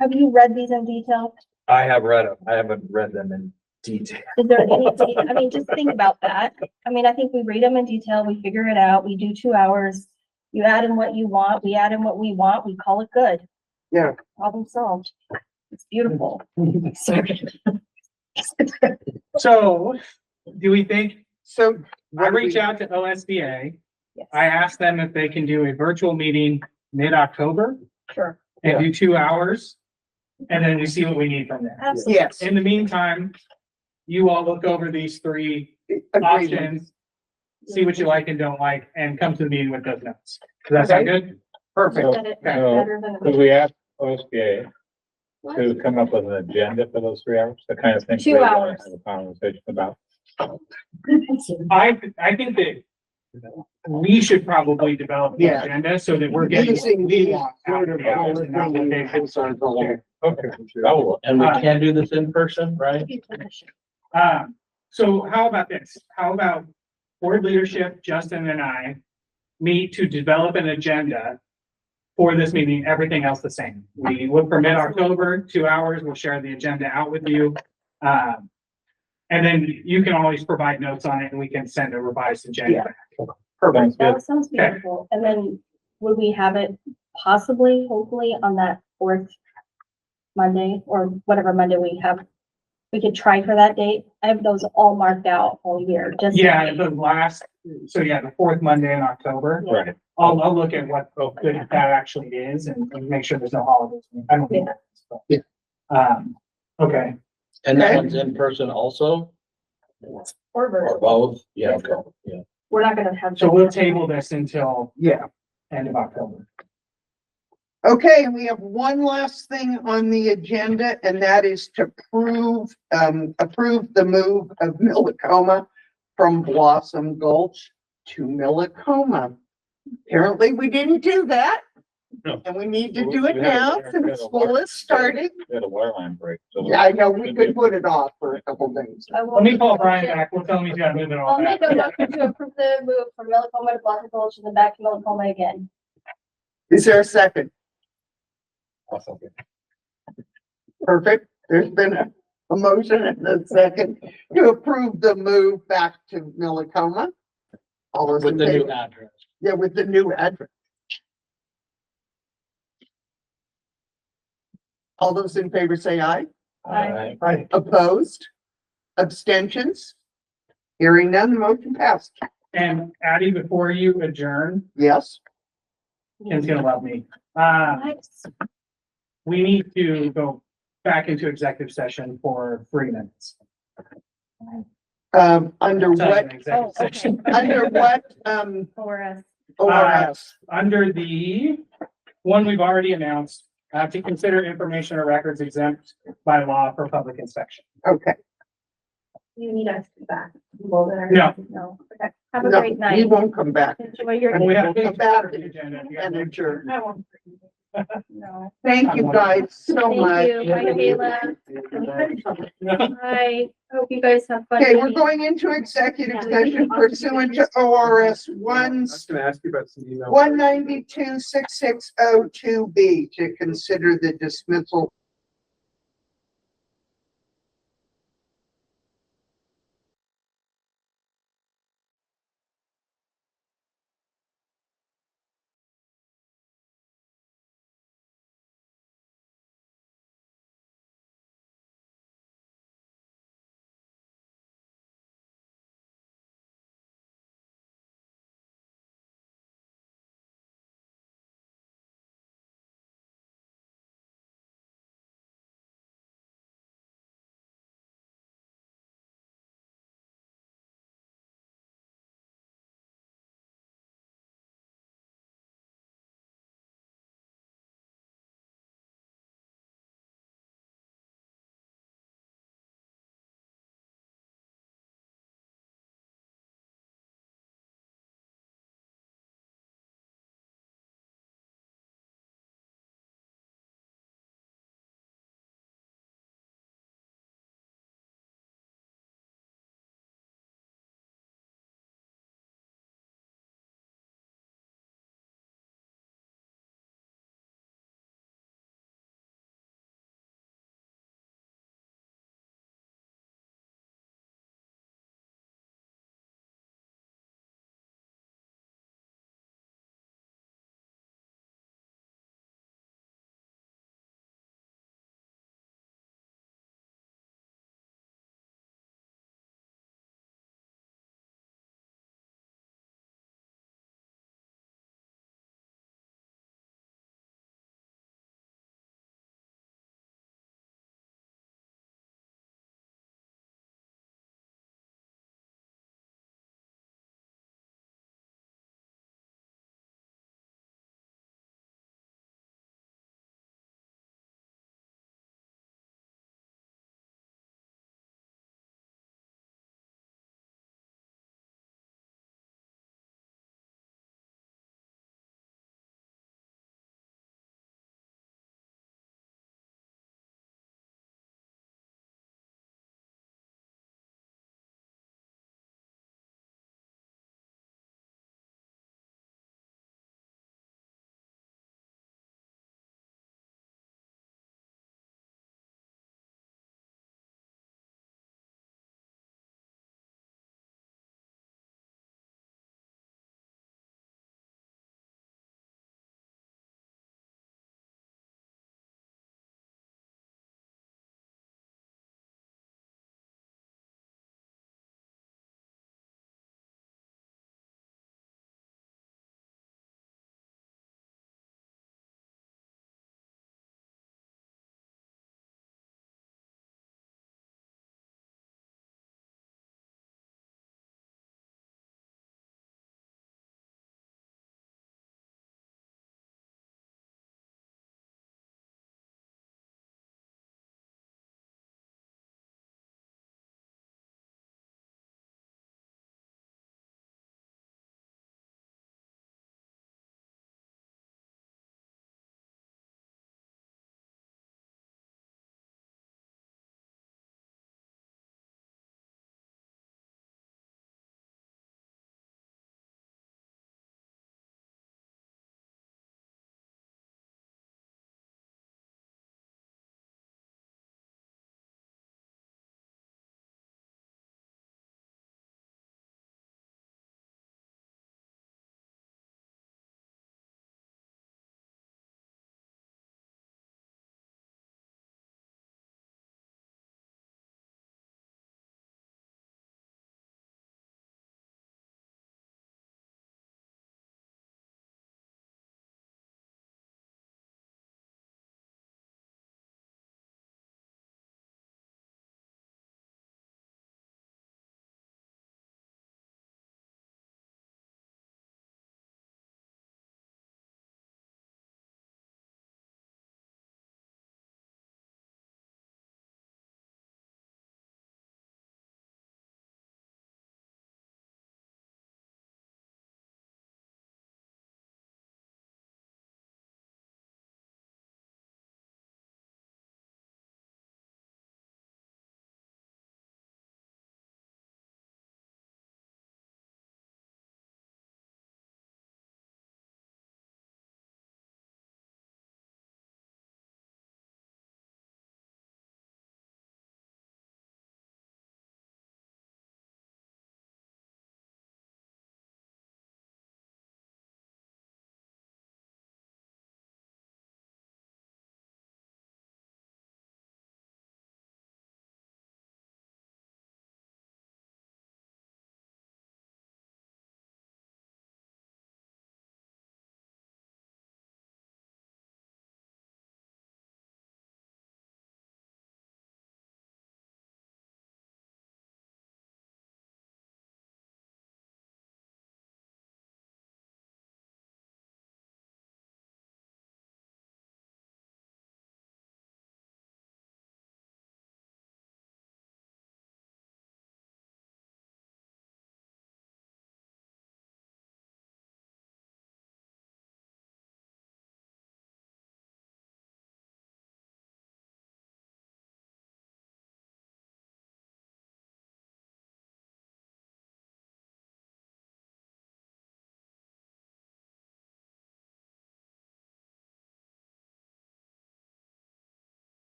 have you read these in detail? I have read them. I haven't read them in detail. Is there any, I mean, just think about that. I mean, I think we read them in detail, we figure it out, we do 2 hours. You add in what you want, we add in what we want, we call it good. Yeah. Problem solved. It's beautiful. So do we think, So. I reach out to OSBA, Yes, I ask them if they can do a virtual meeting mid-October sure, and do 2 hours. And then we see what we need from there. absolutely. Yes. In the meantime, you all look over these 3 Agreement. options, see what you like and don't like, and come to the meeting with those notes. Does that sound good? Perfect. Said it Okay. better than- Could we ask OSBA to come up with an agenda for those 3 hours, the kind of thing? 2 hours. Have a conversation about. I think that we should probably develop the Yeah. agenda so that we're getting what Using we these want out of the hours and not what they have. Okay. That will work. And we can do this in person, right? So how about this? How about board leadership, Justin and I meet to develop an agenda for this meeting, everything else the same. We look for mid-October, 2 hours, we'll share the agenda out with you. And then you can always provide notes on it and we can send a revised agenda. Perfect. That sounds beautiful. And then would we have it possibly, hopefully on that 4th Monday or whatever Monday we have? We could try for that date. I have those all marked out all year, just. Yeah, the last, so yeah, the 4th Monday in October. Yeah. Right. I'll look at what good that actually is and make sure there's no holidays. I don't think. Yeah. Okay, And that one's in person also, Or or virtual. both? Yeah, okay, yeah. We're not gonna have. so we'll table this until Yeah. end of October. Okay, we have one last thing on the agenda, and that is to approve the move of Millicoma from Blossom Gulch to Millicoma. Apparently, we didn't do that. No. And we need to do it now since school is starting. We had a wire line break. so- Yeah, I know, we could put it off for a couple days. Let me call Brian back. We'll tell him he's gotta move it all I'll back. make a motion to approve the move from Millicoma to Blossom Gulch and then back to Millicoma again. Is there a second? Awesome. Perfect. There's been a motion and a second to approve the move back to Millicoma. All those With in the new favor? address. Yeah, with the new address. All those in favor say aye. Aye. Aye. Opposed? Abstentions? Hearing none, the motion passed. And Addie, before you adjourn, Yes. Ken's gonna love me. Nice. We need to go back into executive session for 3 minutes. Under Sorry, what, an executive session. under what, For us. ORS? Under the one we've already announced, to consider information or records exempt by law for public inspection. Okay. You need us to be back. Well, there- No. No. Okay. Have a No, great he night. won't come back. Enjoy your. And we have We'll come back the agenda. if you guys and want. adjourn. I won't. No. Thank you guys so Thank much. you. Bye, Kayla. Bye. Hope you guys have fun. Okay, we're going into executive session pursuant to ORS I was gonna ask you about some email. 192-6602B to consider the dismissal